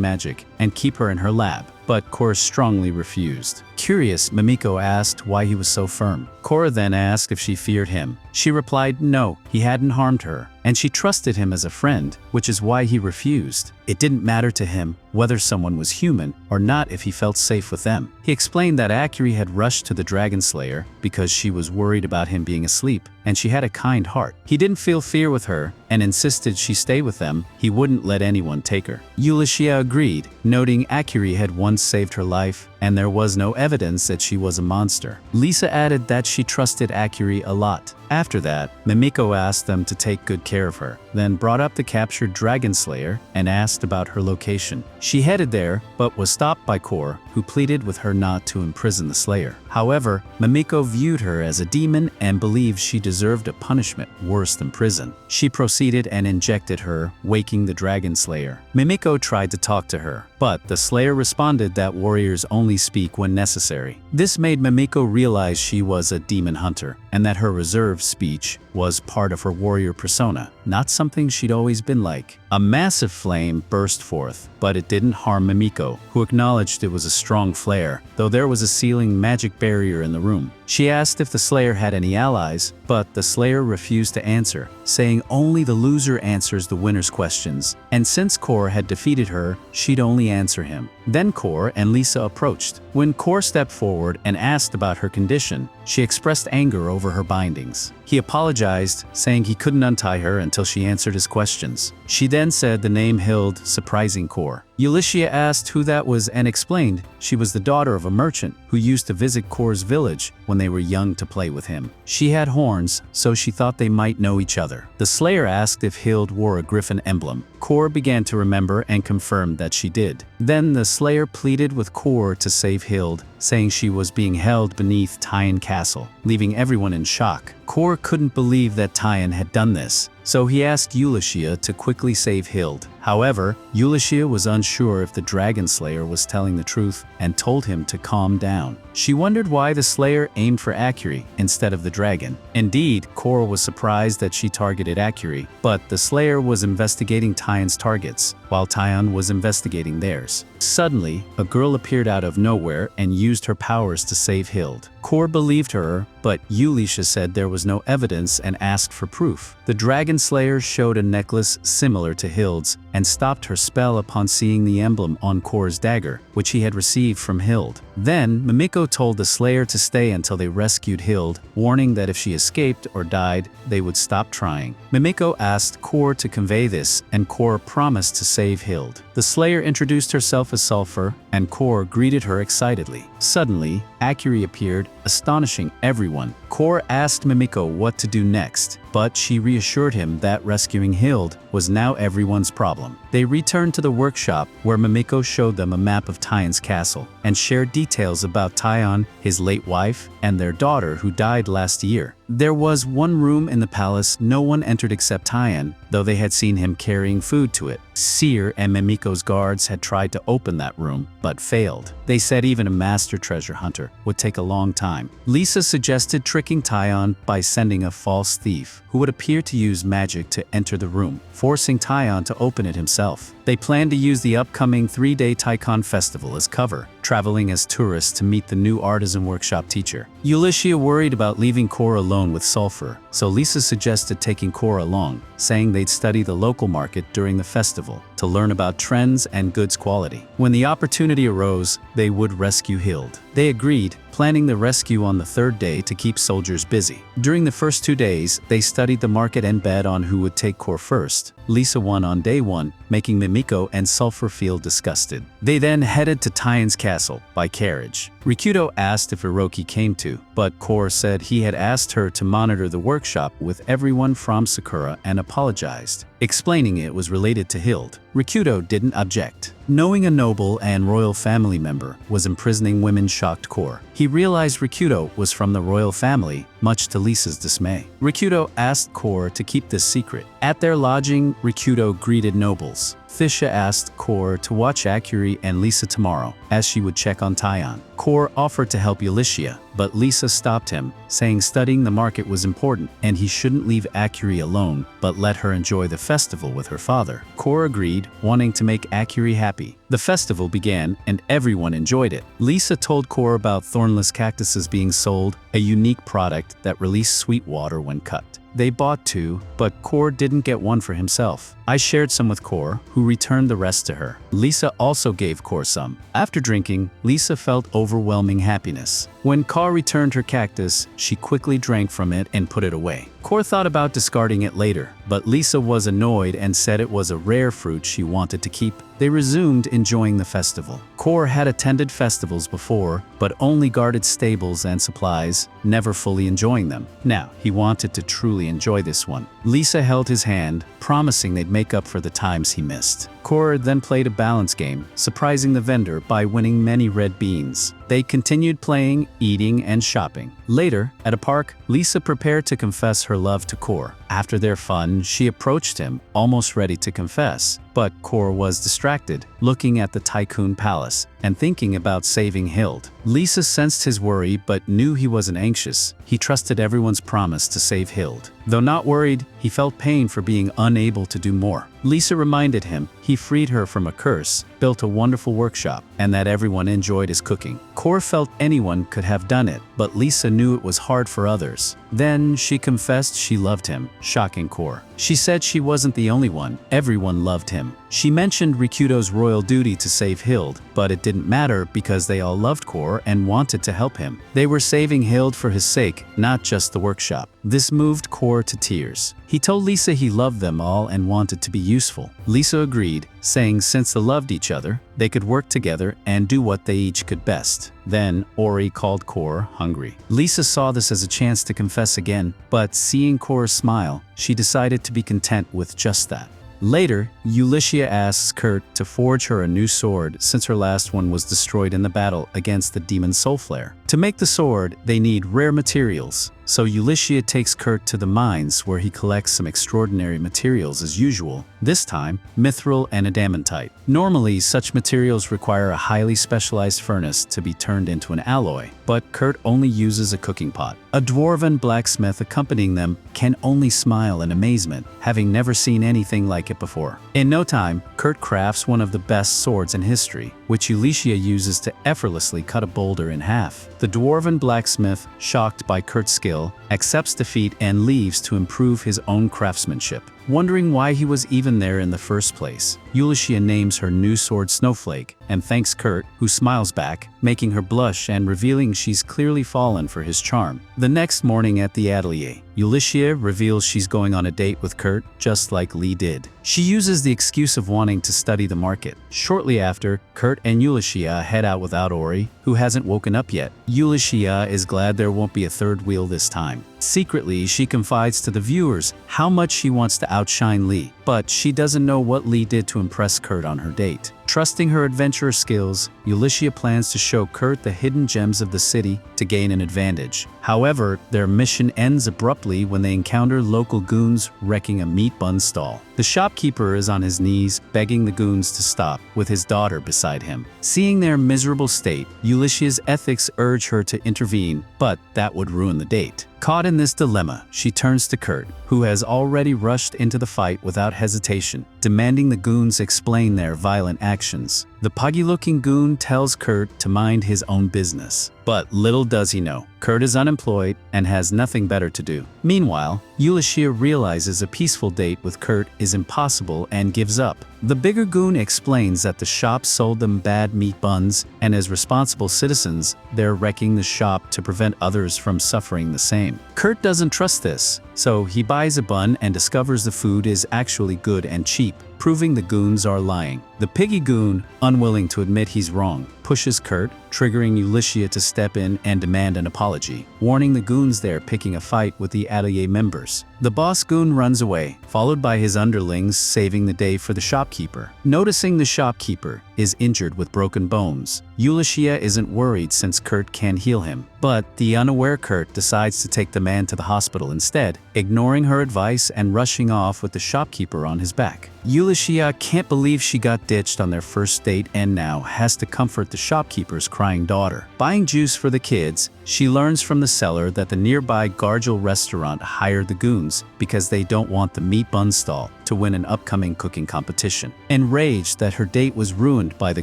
magic and keep her in her lab, but Kor strongly refused. Curious, Mimiko asked why he was so firm. Kor then asked if she feared him. She replied no, he hadn't harmed her, and she trusted him as a friend, which is why he refused. It didn't matter to him whether someone was human or not if he felt safe with them. He explained that Acuri had rushed to the Dragon Slayer because she was worried about him being asleep, and she had a kind heart. He didn't feel fear with her and insisted she stay with them. He wouldn't let anyone take her. Yulicia agreed, noting Acuri had once saved her life, and there was no evidence that she was a monster. Lisa added that she trusted Acuri a lot. After that, Mimiko asked them to take good care of her, then brought up the captured Dragon Slayer and asked about her location. She headed there, but was stopped by Kor, who pleaded with her not to imprison the Slayer. However, Mimiko viewed her as a demon and believed she deserved a punishment worse than prison. She proceeded and injected her, waking the Dragon Slayer. Mimiko tried to talk to her, but the Slayer responded that warriors only speak when necessary. This made Mimiko realize she was a demon hunter, and that her reserved speech was part of her warrior persona, not something she'd always been like. A massive flame burst forth, but it didn't harm Mimiko, who acknowledged it was a strong flare, though there was a sealing magic barrier in the room. She asked if the Slayer had any allies, but the Slayer refused to answer, saying only the loser answers the winner's questions, and since Kor had defeated her, she'd only answer him. Then Kor and Lisa approached. When Kor stepped forward and asked about her condition, she expressed anger over her bindings. He apologized, saying he couldn't untie her until she answered his questions. She then said the name Hild, surprising Kor. Ulysses asked who that was and explained she was the daughter of a merchant who used to visit Kor's village when they were young to play with him. She had horns, so she thought they might know each other. The Slayer asked if Hild wore a griffin emblem. Kor began to remember and confirmed that she did. Then the Slayer pleaded with Kor to save Hild, saying she was being held beneath Tyan Castle, leaving everyone in shock. Kor couldn't believe that Tyan had done this, so he asked Ulysses to quickly save Hild. However, Ulysses was unsure if the Dragon Slayer was telling the truth and told him to calm down. She wondered why the Slayer aimed for Auri instead of the dragon. Indeed, Kor was surprised that she targeted Auri, but the Slayer was investigating Tyan's targets, while Tyan was investigating theirs. Suddenly, a girl appeared out of nowhere and used her powers to save Hild. Kor believed her, but Ulysses said there was no evidence and asked for proof. The Dragon Slayer showed a necklace similar to Hild's and stopped her spell upon seeing the emblem on Kor's dagger, which he had received from Hild. Then, Mimiko told the Slayer to stay until they rescued Hild, warning that if she escaped or died, they would stop trying. Mimiko asked Kor to convey this, and Kor promised to save Hild. The Slayer introduced herself as Sulfur, and Kor greeted her excitedly. Suddenly, Auri appeared, astonishing everyone. Kor asked Mimiko what to do next, but she reassured him that rescuing Hild was now everyone's problem. They returned to the workshop, where Mimiko showed them a map of Tyan's castle, and shared details about Tyan, his late wife, and their daughter who died last year. There was one room in the palace no one entered except Tyan, though they had seen him carrying food to it. Seer and Mimiko's guards had tried to open that room, but failed. They said even a master treasure hunter would take a long time. Lisa suggested tricking Tyan by sending a false thief, who would appear to use magic to enter the room, forcing Tyan to open it himself. They planned to use the upcoming 3-day Taikon festival as cover, traveling as tourists to meet the new artisan workshop teacher. Ulysses worried about leaving Kor alone with Sulfur, so Lisa suggested taking Kor along, saying they'd study the local market during the festival to learn about trends and goods quality. When the opportunity arose, they would rescue Hild. They agreed, planning the rescue on the 3rd day to keep soldiers busy. During the first 2 days, they studied the market and bet on who would take Kor first. Lisa won on day 1, making Mimiko and Sulfur feel disgusted. They then headed to Tyan's castle by carriage. Rikudo asked if Hiroki came too, but Kor said he had asked her to monitor the workshop with everyone from Sakura and apologized, explaining it was related to Hild. Rikudo didn't object. Knowing a noble and royal family member was imprisoning women shocked Kor. He realized Rikudo was from the royal family, much to Lisa's dismay. Rikudo asked Kor to keep this secret. At their lodging, Rikudo greeted nobles. Thisha asked Kor to watch Auri and Lisa tomorrow, as she would check on Tyan. Kor offered to help Ulysses, but Lisa stopped him, saying studying the market was important and he shouldn't leave Auri alone, but let her enjoy the festival with her father. Kor agreed, wanting to make Auri happy. The festival began, and everyone enjoyed it. Lisa told Kor about thornless cactuses being sold, a unique product that released sweet water when cut. They bought 2, but Kor didn't get one for himself. I shared some with Kor, who returned the rest to her. Lisa also gave Kor some. After drinking, Lisa felt overwhelming happiness. When Kor returned her cactus, she quickly drank from it and put it away. Kor thought about discarding it later, but Lisa was annoyed and said it was a rare fruit she wanted to keep. They resumed enjoying the festival. Kor had attended festivals before, but only guarded stables and supplies, never fully enjoying them. Now, he wanted to truly enjoy this one. Lisa held his hand, promising they'd make up for the times he missed. Kor then played a balance game, surprising the vendor by winning many red beans. They continued playing, eating, and shopping. Later, at a park, Lisa prepared to confess her love to Kor. After their fun, she approached him, almost ready to confess. But Kor was distracted, looking at the Tycoon Palace and thinking about saving Hild. Lisa sensed his worry but knew he wasn't anxious. He trusted everyone's promise to save Hild. Though not worried, he felt pain for being unable to do more. Lisa reminded him he freed her from a curse, built a wonderful workshop, and that everyone enjoyed his cooking. Kor felt anyone could have done it, but Lisa knew it was hard for others. Then she confessed she loved him, shocking Kor. She said she wasn't the only one, everyone loved him. She mentioned Rikudo's royal duty to save Hild, but it didn't matter because they all loved Kor and wanted to help him. They were saving Hild for his sake, not just the workshop. This moved Kor to tears. He told Lisa he loved them all and wanted to be useful. Lisa agreed, saying since they loved each other, they could work together and do what they each could best. Then, Auri called Kor hungry. Lisa saw this as a chance to confess again, but seeing Kor smile, she decided to be content with just that. Later, Ulyssia asks Kurt to forge her a new sword since her last one was destroyed in the battle against the demon Soulflare. To make the sword, they need rare materials, so Ulyssia takes Kurt to the mines where he collects some extraordinary materials as usual, this time mithril and adamantite. Normally, such materials require a highly specialized furnace to be turned into an alloy, but Kurt only uses a cooking pot. A dwarven blacksmith accompanying them can only smile in amazement, having never seen anything like it before. In no time, Kurt crafts one of the best swords in history, which Ulyssia uses to effortlessly cut a boulder in half. The dwarven blacksmith, shocked by Kurt's skill, accepts defeat and leaves to improve his own craftsmanship. Wondering why he was even there in the first place, Ulyssia names her new sword Snowflake and thanks Kurt, who smiles back, making her blush and revealing she's clearly fallen for his charm. The next morning at the atelier, Ulyssia reveals she's going on a date with Kurt, just like Lee did. She uses the excuse of wanting to study the market. Shortly after, Kurt and Ulyssia head out without Auri, who hasn't woken up yet. Ulyssia is glad there won't be a third wheel this time. Secretly, she confides to the viewers how much she wants to outshine Lee, but she doesn't know what Lee did to impress Kurt on her date. Trusting her adventurer skills, Ulyssia plans to show Kurt the hidden gems of the city to gain an advantage. However, their mission ends abruptly when they encounter local goons wrecking a meat bun stall. The shopkeeper is on his knees begging the goons to stop, with his daughter beside him. Seeing their miserable state, Ulyssia's ethics urge her to intervene, but that would ruin the date. Caught in this dilemma, she turns to Kurt, who has already rushed into the fight without hesitation, demanding the goons explain their violent actions. The puggy-looking goon tells Kurt to mind his own business. But little does he know, Kurt is unemployed and has nothing better to do. Meanwhile, Ulyssia realizes a peaceful date with Kurt is impossible and gives up. The bigger goon explains that the shop sold them bad meat buns, and as responsible citizens, they're wrecking the shop to prevent others from suffering the same. Kurt doesn't trust this, so he buys a bun and discovers the food is actually good and cheap, proving the goons are lying. The piggy goon, unwilling to admit he's wrong, pushes Kurt, triggering Ulyssia to step in and demand an apology, warning the goons they're picking a fight with the atelier members. The boss goon runs away, followed by his underlings saving the day for the shopkeeper. Noticing the shopkeeper is injured with broken bones, Ulyssia isn't worried since Kurt can heal him. But the unaware Kurt decides to take the man to the hospital instead, ignoring her advice and rushing off with the shopkeeper on his back. Ulyssia can't believe she got ditched on their first date and now has to comfort the shopkeeper's crying daughter. Buying juice for the kids, she learns from the seller that the nearby Gargel restaurant hired the goons because they don't want the meat bun stall to win an upcoming cooking competition. Enraged that her date was ruined by the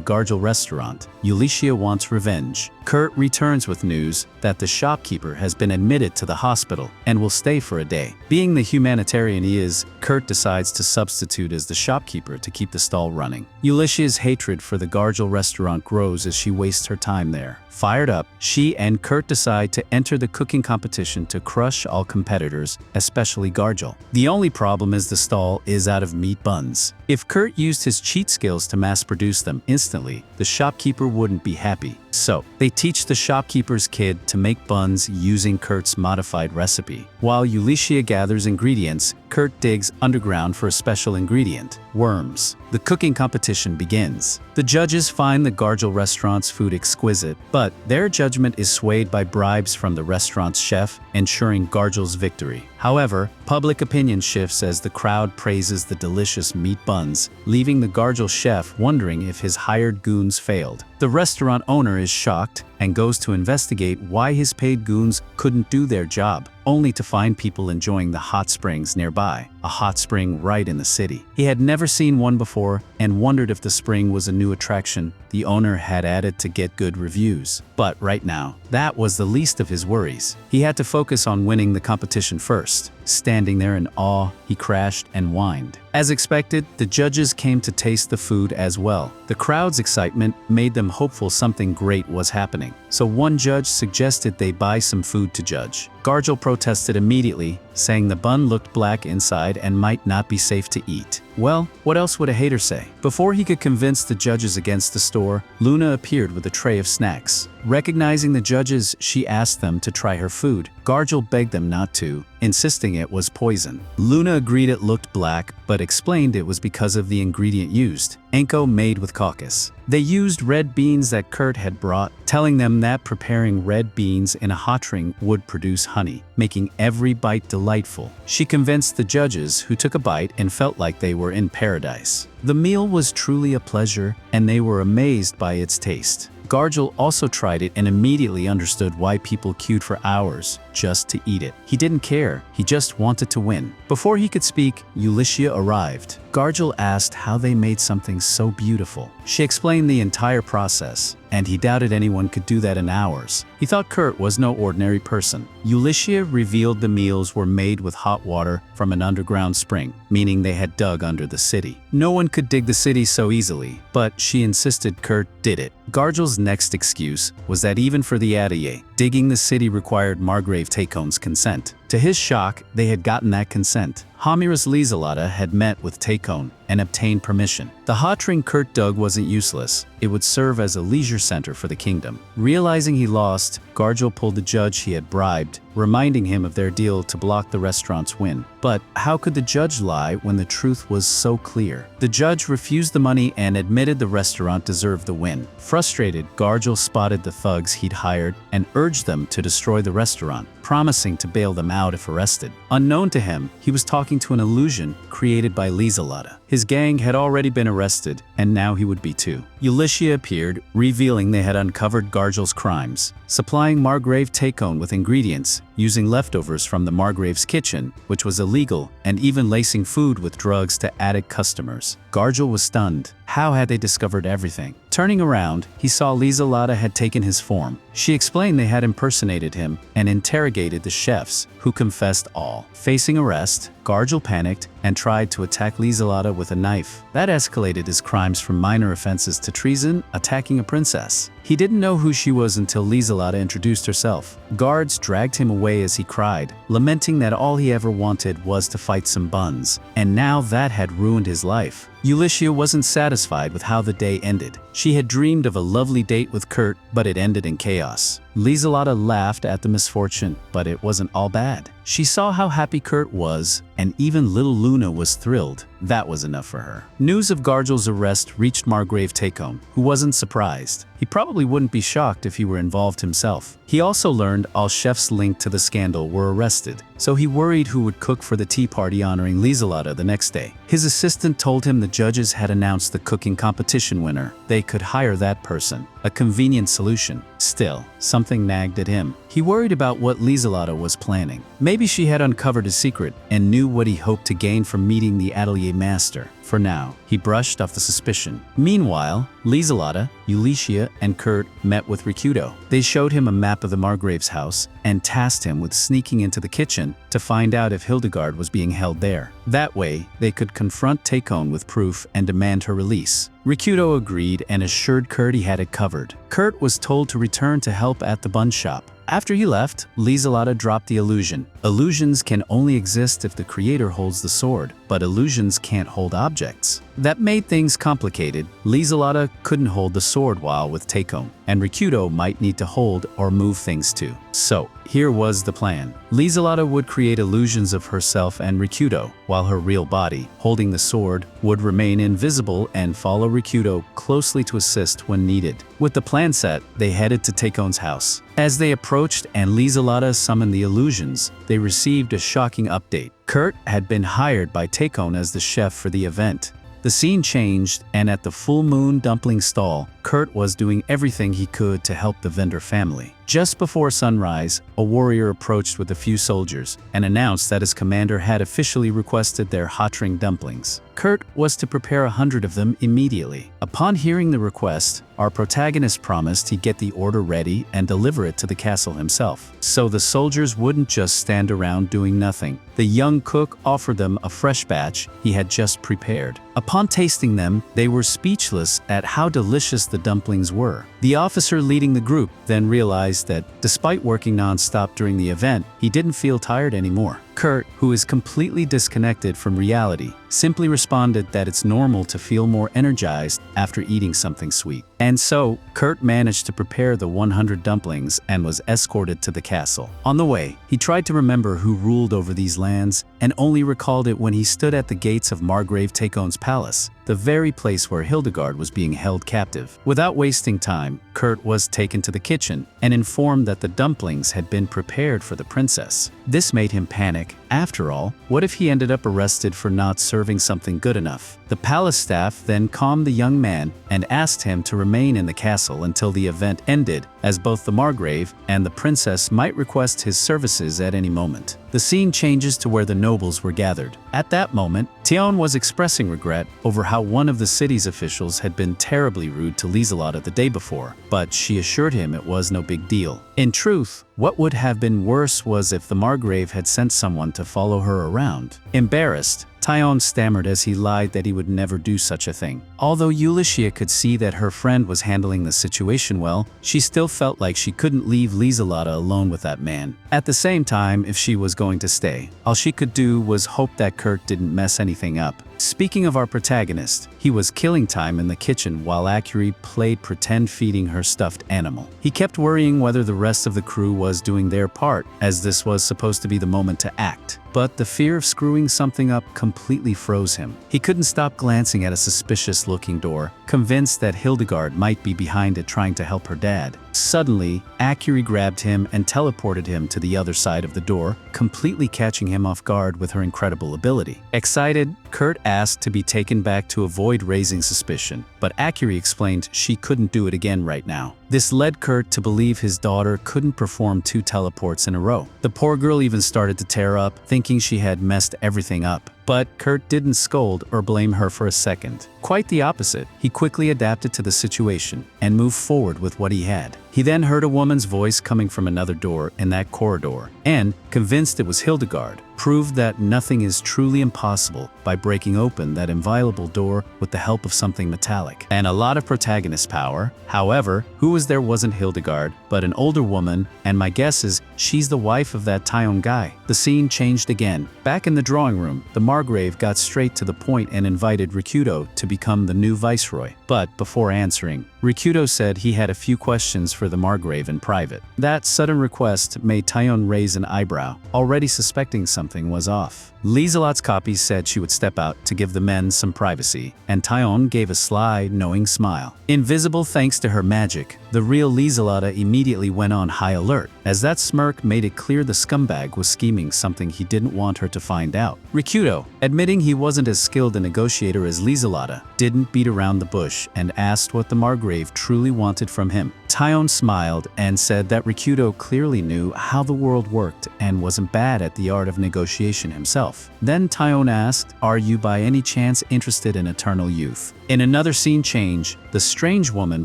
Gargel restaurant, Ulyssia wants revenge. Kurt returns with news that the shopkeeper has been admitted to the hospital and will stay for a day. Being the humanitarian he is, Kurt decides to substitute as the shopkeeper to keep the stall running. Ulyssia's hatred for the Gargel restaurant grows as she wastes her time there. Fired up, she and Kurt decide to enter the cooking competition to crush all competitors, especially Gargel. The only problem is the stall is out of meat buns. If Kurt used his cheat skills to mass produce them instantly, the shopkeeper wouldn't be happy. So, they teach the shopkeeper's kid to make buns using Kurt's modified recipe. While Ulyssia gathers ingredients, Kurt digs underground for a special ingredient, worms. The cooking competition begins. The judges find the Gargel restaurant's food exquisite, but their judgment is swayed by bribes from the restaurant's chef, ensuring Gargel's victory. However, public opinion shifts as the crowd praises the delicious meat buns, leaving the Gargel chef wondering if his hired goons failed. The restaurant owner is shocked and goes to investigate why his paid goons couldn't do their job. only to find people enjoying the hot springs nearby, a hot spring right in the city. He had never seen one before and wondered if the spring was a new attraction the owner had added to get good reviews. But right now, that was the least of his worries. He had to focus on winning the competition first. Standing there in awe, he crashed and whined. As expected, the judges came to taste the food as well. The crowd's excitement made them hopeful something great was happening. So one judge suggested they buy some food to judge. Gargel protested immediately, saying the bun looked black inside and might not be safe to eat. Well, what else would a hater say? Before he could convince the judges against the store, Luna appeared with a tray of snacks. Recognizing the judges, she asked them to try her food. Gargel begged them not to, insisting it was poison. Luna agreed it looked black, but explained it was because of the ingredient used, Enko made with caucus. They used red beans that Kurt had brought, telling them that preparing red beans in a hot ring would produce honey, making every bite delightful. She convinced the judges, who took a bite and felt like they were in paradise. The meal was truly a pleasure, and they were amazed by its taste. Gargel also tried it and immediately understood why people queued for hours just to eat it. He didn't care, he just wanted to win. Before he could speak, Ulyssia arrived. Gargel asked how they made something so beautiful. She explained the entire process, and he doubted anyone could do that in hours. He thought Kurt was no ordinary person. Ulyssia revealed the meals were made with hot water from an underground spring, meaning they had dug under the city. No one could dig the city so easily, but she insisted Kurt did it. Gargel's next excuse was that even for the atelier, digging the city required Margrave Taekon's consent. To his shock, they had gotten that consent. Hamiras Lieselada had met with Taekon and obtained permission. The hot ring Kurt dug wasn't useless. It would serve as a leisure center for the kingdom. Realizing he lost, Gargel pulled the judge he had bribed, reminding him of their deal to block the restaurant's win. But how could the judge lie when the truth was so clear? The judge refused the money and admitted the restaurant deserved the win. Frustrated, Gargel spotted the thugs he'd hired and urged them to destroy the restaurant, promising to bail them out if arrested. Unknown to him, he was talking to an illusion created by Lieselada. His gang had already been arrested, and now he would be too. Ulyssia appeared, revealing they had uncovered Gargel's crimes, supplying Margrave Taekon with ingredients, using leftovers from the Margrave's kitchen, which was illegal, and even lacing food with drugs to addict customers. Gargel was stunned. How had they discovered everything? Turning around, he saw Lieselada had taken his form. She explained they had impersonated him and interrogated the chefs, who confessed all. Facing arrest, Gargel panicked and tried to attack Lieselada with a knife. That escalated his crimes from minor offenses to treason, attacking a princess. He didn't know who she was until Lieselada introduced herself. Guards dragged him away as he cried, lamenting that all he ever wanted was to fight some buns, and now that had ruined his life. Ulyssia wasn't satisfied with how the day ended. She had dreamed of a lovely date with Kurt, but it ended in chaos. Lieselada laughed at the misfortune, but it wasn't all bad. She saw how happy Kurt was, and even little Luna was thrilled. That was enough for her. News of Gargel's arrest reached Margrave Taekon, who wasn't surprised. He probably wouldn't be shocked if he were involved himself. He also learned all chefs linked to the scandal were arrested, so he worried who would cook for the tea party honoring Lieselada the next day. His assistant told him the judges had announced the cooking competition winner. They could hire that person. A convenient solution. Still, something nagged at him. He worried about what Lieselada was planning. Maybe she had uncovered his secret and knew what he hoped to gain from meeting the atelier master. For now, he brushed off the suspicion. Meanwhile, Lieselada, Ulyssia, and Kurt met with Rikudo. They showed him a map of the Margrave's house and tasked him with sneaking into the kitchen to find out if Hildigard was being held there. That way, they could confront Taekon with proof and demand her release. Rikudo agreed and assured Kurt he had it covered. Kurt was told to return to help at the bun shop. After he left, Lieselada dropped the illusion. Illusions can only exist if the creator holds the sword, but illusions can't hold objects. That made things complicated. Lieselada couldn't hold the sword while with Taekon, and Rikudo might need to hold or move things too. So, here was the plan. Lieselada would create illusions of herself and Rikudo, while her real body, holding the sword, would remain invisible and follow Rikudo closely to assist when needed. With the plan set, they headed to Taekon's house. As they approached and Lieselada summoned the illusions, they received a shocking update. Kurt had been hired by Taekon as the chef for the event. The scene changed, and at the full moon dumpling stall, Kurt was doing everything he could to help the vendor family. Just before sunrise, a warrior approached with a few soldiers and announced that his commander had officially requested their hot ring dumplings. Kurt was to prepare 100 of them immediately. Upon hearing the request, our protagonist promised he'd get the order ready and deliver it to the castle himself. So the soldiers wouldn't just stand around doing nothing. The young cook offered them a fresh batch he had just prepared. Upon tasting them, they were speechless at how delicious the dumplings were. The officer leading the group then realized that, despite working non-stop during the event, he didn't feel tired anymore. Kurt, who is completely disconnected from reality, simply responded that it's normal to feel more energized after eating something sweet. And so, Kurt managed to prepare the 100 dumplings and was escorted to the castle. On the way, he tried to remember who ruled over these lands and only recalled it when he stood at the gates of Margrave Taekon's palace, the very place where Hildigard was being held captive. Without wasting time, Kurt was taken to the kitchen and informed that the dumplings had been prepared for the princess. This made him panic. After all, what if he ended up arrested for not serving something good enough? The palace staff then calmed the young man and asked him to remain in the castle until the event ended, as both the Margrave and the princess might request his services at any moment. The scene changes to where the nobles were gathered. At that moment, Tion was expressing regret over how one of the city's officials had been terribly rude to Lieselotte the day before, but she assured him it was no big deal. In truth, what would have been worse was if the Margrave had sent someone to follow her around. Embarrassed, Tion stammered as he lied that he would never do such a thing. Although Ulyssia could see that her friend was handling the situation well, she still felt like she couldn't leave Lieselotte alone with that man. At the same time, if she was going to stay, all she could do was hope that Kurt didn't mess anything up. Speaking of our protagonist, he was killing time in the kitchen while Auri played pretend feeding her stuffed animal. He kept worrying whether the rest of the crew was doing their part, as this was supposed to be the moment to act. But the fear of screwing something up completely froze him. He couldn't stop glancing at a suspicious-looking door, convinced that Hildigard might be behind it trying to help her dad. Suddenly, Auri grabbed him and teleported him to the other side of the door, completely catching him off guard with her incredible ability. Excited, Kurt asked to be taken back to avoid raising suspicion, but Auri explained she couldn't do it again right now. This led Kurt to believe his daughter couldn't perform 2 teleports in a row. The poor girl even started to tear up, thinking she had messed everything up. But Kurt didn't scold or blame her for a second. Quite the opposite, he quickly adapted to the situation and moved forward with what he had. He then heard a woman's voice coming from another door in that corridor, and, convinced it was Hildigard, proved that nothing is truly impossible by breaking open that inviolable door with the help of something metallic. And a lot of protagonist power. However, who was there wasn't Hildigard, but an older woman, and my guess is she's the wife of that Tion guy. The scene changed again. Back in the drawing room, the Margrave got straight to the point and invited Rikudo to become the new viceroy. But before answering, Rikudo said he had a few questions for the Margrave in private. That sudden request made Tion raise an eyebrow, already suspecting something was off. Lieselotte's copy said she would step out to give the men some privacy, and Tion gave a sly, knowing smile. Invisible thanks to her magic, the real Lieselotte immediately went on high alert, as that smirk made it clear the scumbag was scheming something he didn't want her to find out. Rikudo, admitting he wasn't as skilled a negotiator as Lieselotte, didn't beat around the bush and asked what the Margrave truly wanted from him. Tion smiled and said that Rikudo clearly knew how the world worked and wasn't bad at the art of negotiation himself. Then Tion asked, "Are you by any chance interested in eternal youth?" In another scene change, the strange woman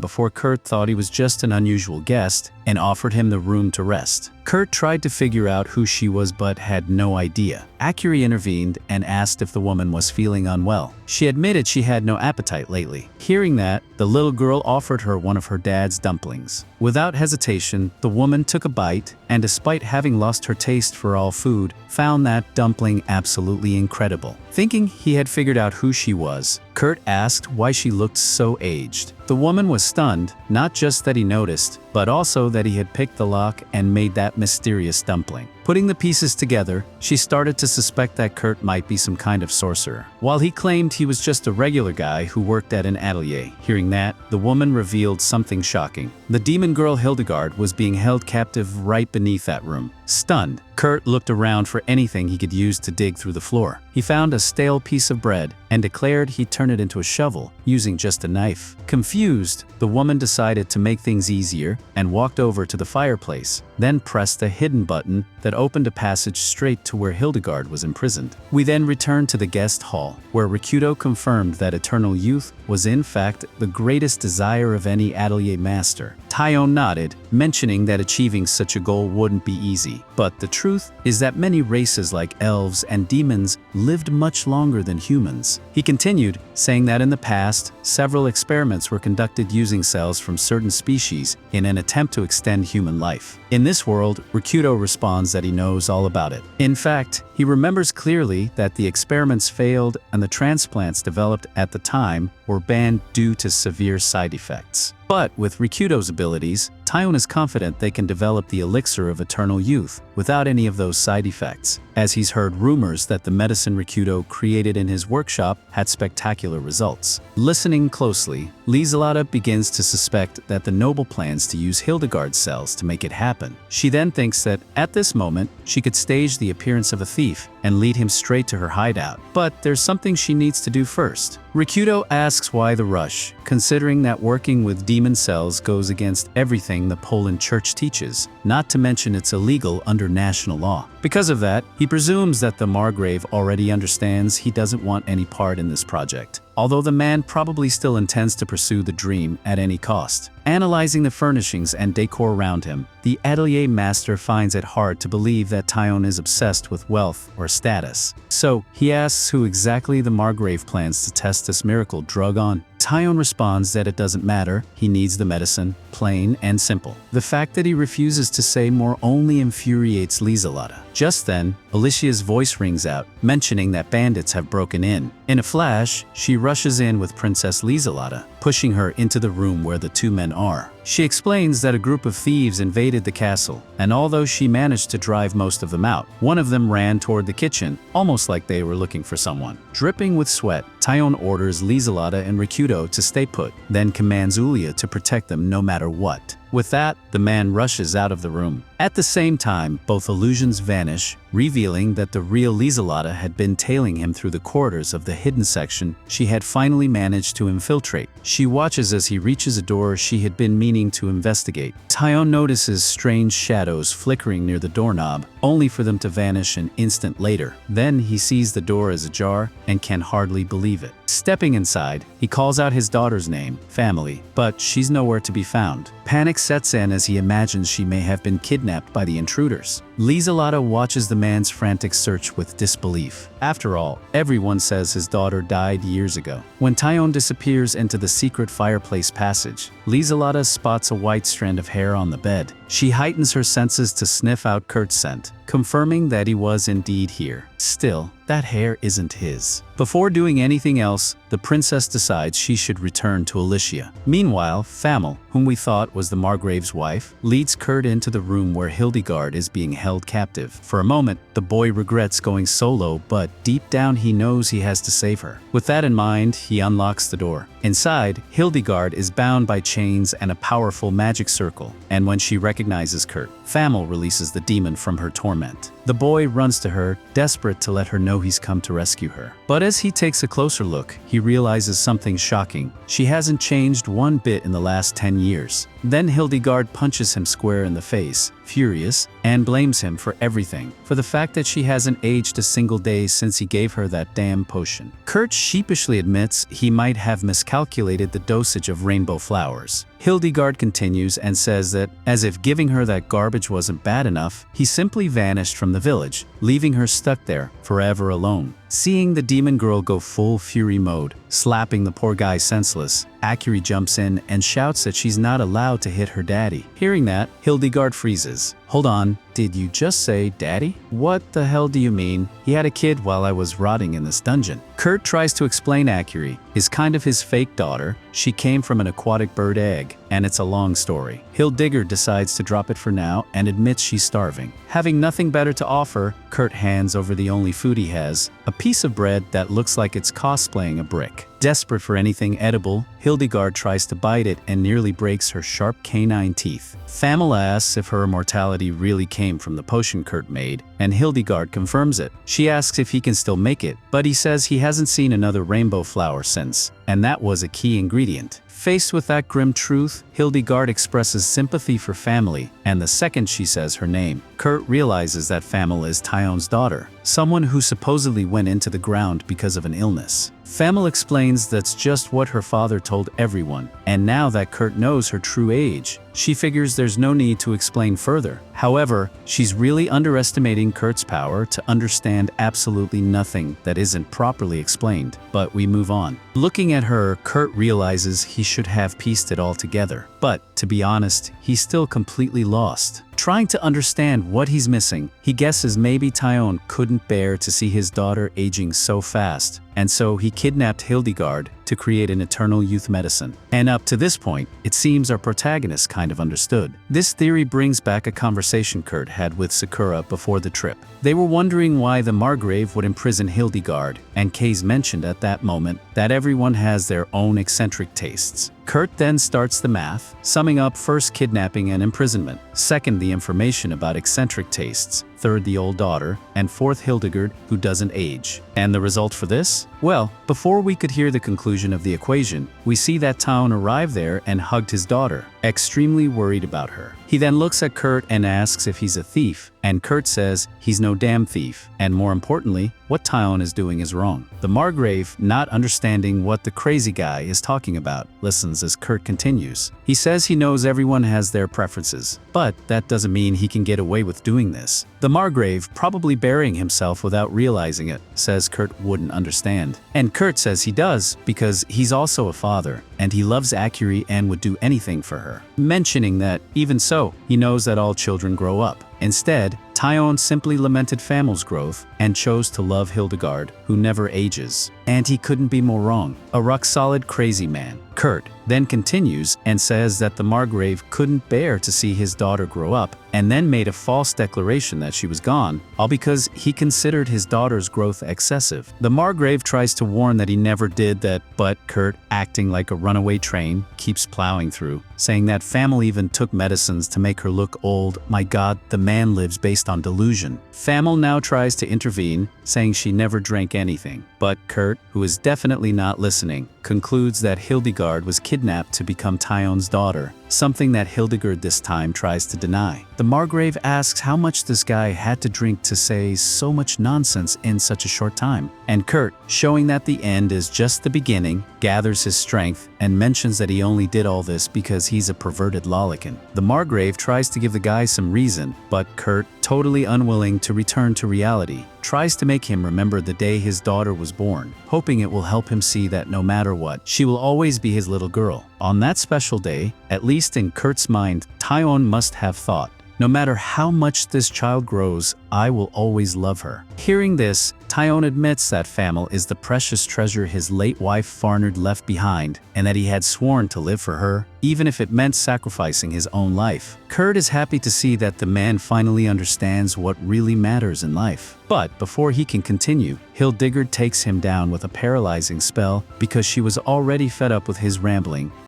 before Kurt thought he was just an unusual guest and offered him the room to rest. Kurt tried to figure out who she was but had no idea. Auri intervened and asked if the woman was feeling unwell. She admitted she had no appetite lately. Hearing that, the little girl offered her one of her dad's dumplings. Without hesitation, the woman took a bite and, despite having lost her taste for all food, found that dumpling absolutely incredible. Thinking he had figured out who she was, Kurt asked why she looked so aged. The woman was stunned, not just that he noticed, but also that he had picked the lock and made that mysterious dumpling. Putting the pieces together, she started to suspect that Kurt might be some kind of sorcerer, while he claimed he was just a regular guy who worked at an atelier. Hearing that, the woman revealed something shocking. The demon girl Hildigard was being held captive right beneath that room. Stunned, Kurt looked around for anything he could use to dig through the floor. He found a stale piece of bread and declared he'd turn it into a shovel using just a knife. Confused, the woman decided to make things easier and walked over to the fireplace, then pressed a hidden button that opened a passage straight to where Hildigard was imprisoned. We then returned to the guest hall, where Rikudo confirmed that eternal youth was in fact the greatest desire of any atelier master. Taion nodded, mentioning that achieving such a goal wouldn't be easy. But the truth is that many races like elves and demons lived much longer than humans. He continued, saying that in the past, several experiments were conducted using cells from certain species in an attempt to extend human life. In this world, Rikudo responds that he knows all about it. In fact, he remembers clearly that the experiments failed and the transplants developed at the time were banned due to severe side effects. But with Rikudo's abilities, Taion is confident they can develop the elixir of eternal youth without any of those side effects, as he's heard rumors that the medicine Rikudo created in his workshop had spectacular results. Listening closely, Lieselada begins to suspect that the noble plans to use Hildigard's cells to make it happen. She then thinks that, at this moment, she could stage the appearance of a thief and lead him straight to her hideout. But there's something she needs to do first. Rikudo asks why the rush, considering that working with demon cells goes against everything the Poland Church teaches, not to mention it's illegal under national law. Because of that, he presumes that the Margrave already understands he doesn't want any part in this project, although the man probably still intends to pursue the dream at any cost. Analyzing the furnishings and decor around him, the atelier master finds it hard to believe that Taion is obsessed with wealth or status. So, he asks who exactly the Margrave plans to test this miracle drug on. Taion responds that it doesn't matter, he needs the medicine, plain and simple. The fact that he refuses to say more only infuriates Lieselada. Just then, Alicia's voice rings out, mentioning that bandits have broken in. In a flash, she rushes in with Princess Lieselada, pushing her into the room where the two men are. She explains that a group of thieves invaded the castle, and although she managed to drive most of them out, one of them ran toward the kitchen, almost like they were looking for someone. Dripping with sweat, Taion orders Lieselada and Rikudo to stay put, then commands Ulia to protect them no matter what. With that, the man rushes out of the room. At the same time, both illusions vanish, revealing that the real Lieselada had been tailing him through the corridors of the hidden section she had finally managed to infiltrate. She watches as he reaches a door she had been meaning to investigate. Taion notices strange shadows flickering near the doorknob, only for them to vanish an instant later. Then he sees the door is ajar and can hardly believe it. Stepping inside, he calls out his daughter's name, Family, but she's nowhere to be found. Panic sets in as he imagines she may have been kidnapped by the intruders. Lieselada watches the man's frantic search with disbelief. After all, everyone says his daughter died years ago. When Taion disappears into the secret fireplace passage, Lieselada spots a white strand of hair on the bed. She heightens her senses to sniff out Kurt's scent, confirming that he was indeed here. Still, that hair isn't his. Before doing anything else, the princess decides she should return to Alicia. Meanwhile, Famil, whom we thought was the Margrave's wife, leads Kurt into the room where Hildigard is being held captive. For a moment, the boy regrets going solo, but deep down he knows he has to save her. With that in mind, he unlocks the door. Inside, Hildigard is bound by chains and a powerful magic circle, and when she recognizes Kurt, Famil releases the demon from her torment. The boy runs to her, desperate to let her know he's come to rescue her. But as he takes a closer look, he realizes something shocking. She hasn't changed one bit in the last 10 years. Then Hildigard punches him square in the face, furious, and blames him for everything, for the fact that she hasn't aged a single day since he gave her that damn potion. Kurt sheepishly admits he might have miscalculated the dosage of rainbow flowers. Hildigard continues and says that, as if giving her that garbage wasn't bad enough, he simply vanished from the village, leaving her stuck there, forever alone. Seeing the demon girl go full fury mode, slapping the poor guy senseless, Auri jumps in and shouts that she's not allowed to hit her daddy. Hearing that, Hildigard freezes. Hold on, did you just say daddy? What the hell do you mean? He had a kid while I was rotting in this dungeon. Kurt tries to explain Auri is kind of his fake daughter. She came from an aquatic bird egg. and it's a long story. Hildigard decides to drop it for now and admits she's starving. Having nothing better to offer, Kurt hands over the only food he has, a piece of bread that looks like it's cosplaying a brick. Desperate for anything edible, Hildigard tries to bite it and nearly breaks her sharp canine teeth. Famil asks if her immortality really came from the potion Kurt made, and Hildigard confirms it. She asks if he can still make it, but he says he hasn't seen another rainbow flower since, and that was a key ingredient. Faced with that grim truth, Hildigard expresses sympathy for Family, and the second she says her name, Kurt realizes that Famil is Tyon's daughter, someone who supposedly went into the ground because of an illness. Famil explains that's just what her father told everyone, and now that Kurt knows her true age, she figures there's no need to explain further. However, she's really underestimating Kurt's power to understand absolutely nothing that isn't properly explained, but we move on. Looking at her, Kurt realizes he should have pieced it all together, but to be honest, he's still completely lost. Trying to understand what he's missing, he guesses maybe Tyon couldn't bear to see his daughter aging so fast, and so he kidnapped Hildigard to create an eternal youth medicine. And up to this point, it seems our protagonist kind of understood. This theory brings back a conversation Kurt had with Sakura before the trip. They were wondering why the Margrave would imprison Hildigard, and Kay's mentioned at that moment that everyone has their own eccentric tastes. Kurt then starts the math, summing up first kidnapping and imprisonment, second the information about eccentric tastes, third the old daughter, and fourth Hildigard, who doesn't age. And the result for this? Well, before we could hear the conclusion of the equation, we see that Tyon arrived there and hugged his daughter, extremely worried about her. He then looks at Kurt and asks if he's a thief, and Kurt says he's no damn thief, and more importantly, what Tyon is doing is wrong. The Margrave, not understanding what the crazy guy is talking about, listens as Kurt continues. He says he knows everyone has their preferences, but that doesn't mean he can get away with doing this. The Margrave, probably burying himself without realizing it, says Kurt wouldn't understand. And Kurt says he does, because he's also a father, and he loves Auri and would do anything for her. Mentioning that, even so, he knows that all children grow up. Instead, Tyon simply lamented Famil's growth and chose to love Hildigard, who never ages. And he couldn't be more wrong. A rock-solid crazy man. Kurt then continues and says that the Margrave couldn't bear to see his daughter grow up, and then made a false declaration that she was gone, all because he considered his daughter's growth excessive. The Margrave tries to warn that he never did that, but Kurt, acting like a runaway train, keeps plowing through, saying that Famil even took medicines to make her look old. My God, the man lives based on delusion. Famil now tries to intervene, saying she never drank anything, but Kurt, who is definitely not listening, concludes that Hildigard was kidnapped to become Tyon's daughter, something that Hildigard this time tries to deny. The Margrave asks how much this guy had to drink to say so much nonsense in such a short time, and Kurt, showing that the end is just the beginning, gathers his strength and mentions that he only did all this because he's a perverted lollican. The Margrave tries to give the guy some reason, but Kurt, totally unwilling to return to reality, tries to make him remember the day his daughter was born, hoping it will help him see that no matter what, she will always be his little girl. On that special day, at least in Kurt's mind, Tyon must have thought, no matter how much this child grows, I will always love her. Hearing this, Tyon admits that Famil is the precious treasure his late wife Farnard left behind, and that he had sworn to live for her, even if it meant sacrificing his own life. Kurt is happy to see that the man finally understands what really matters in life. But before he can continue, Hildigard takes him down with a paralyzing spell because she was already fed up with his rambling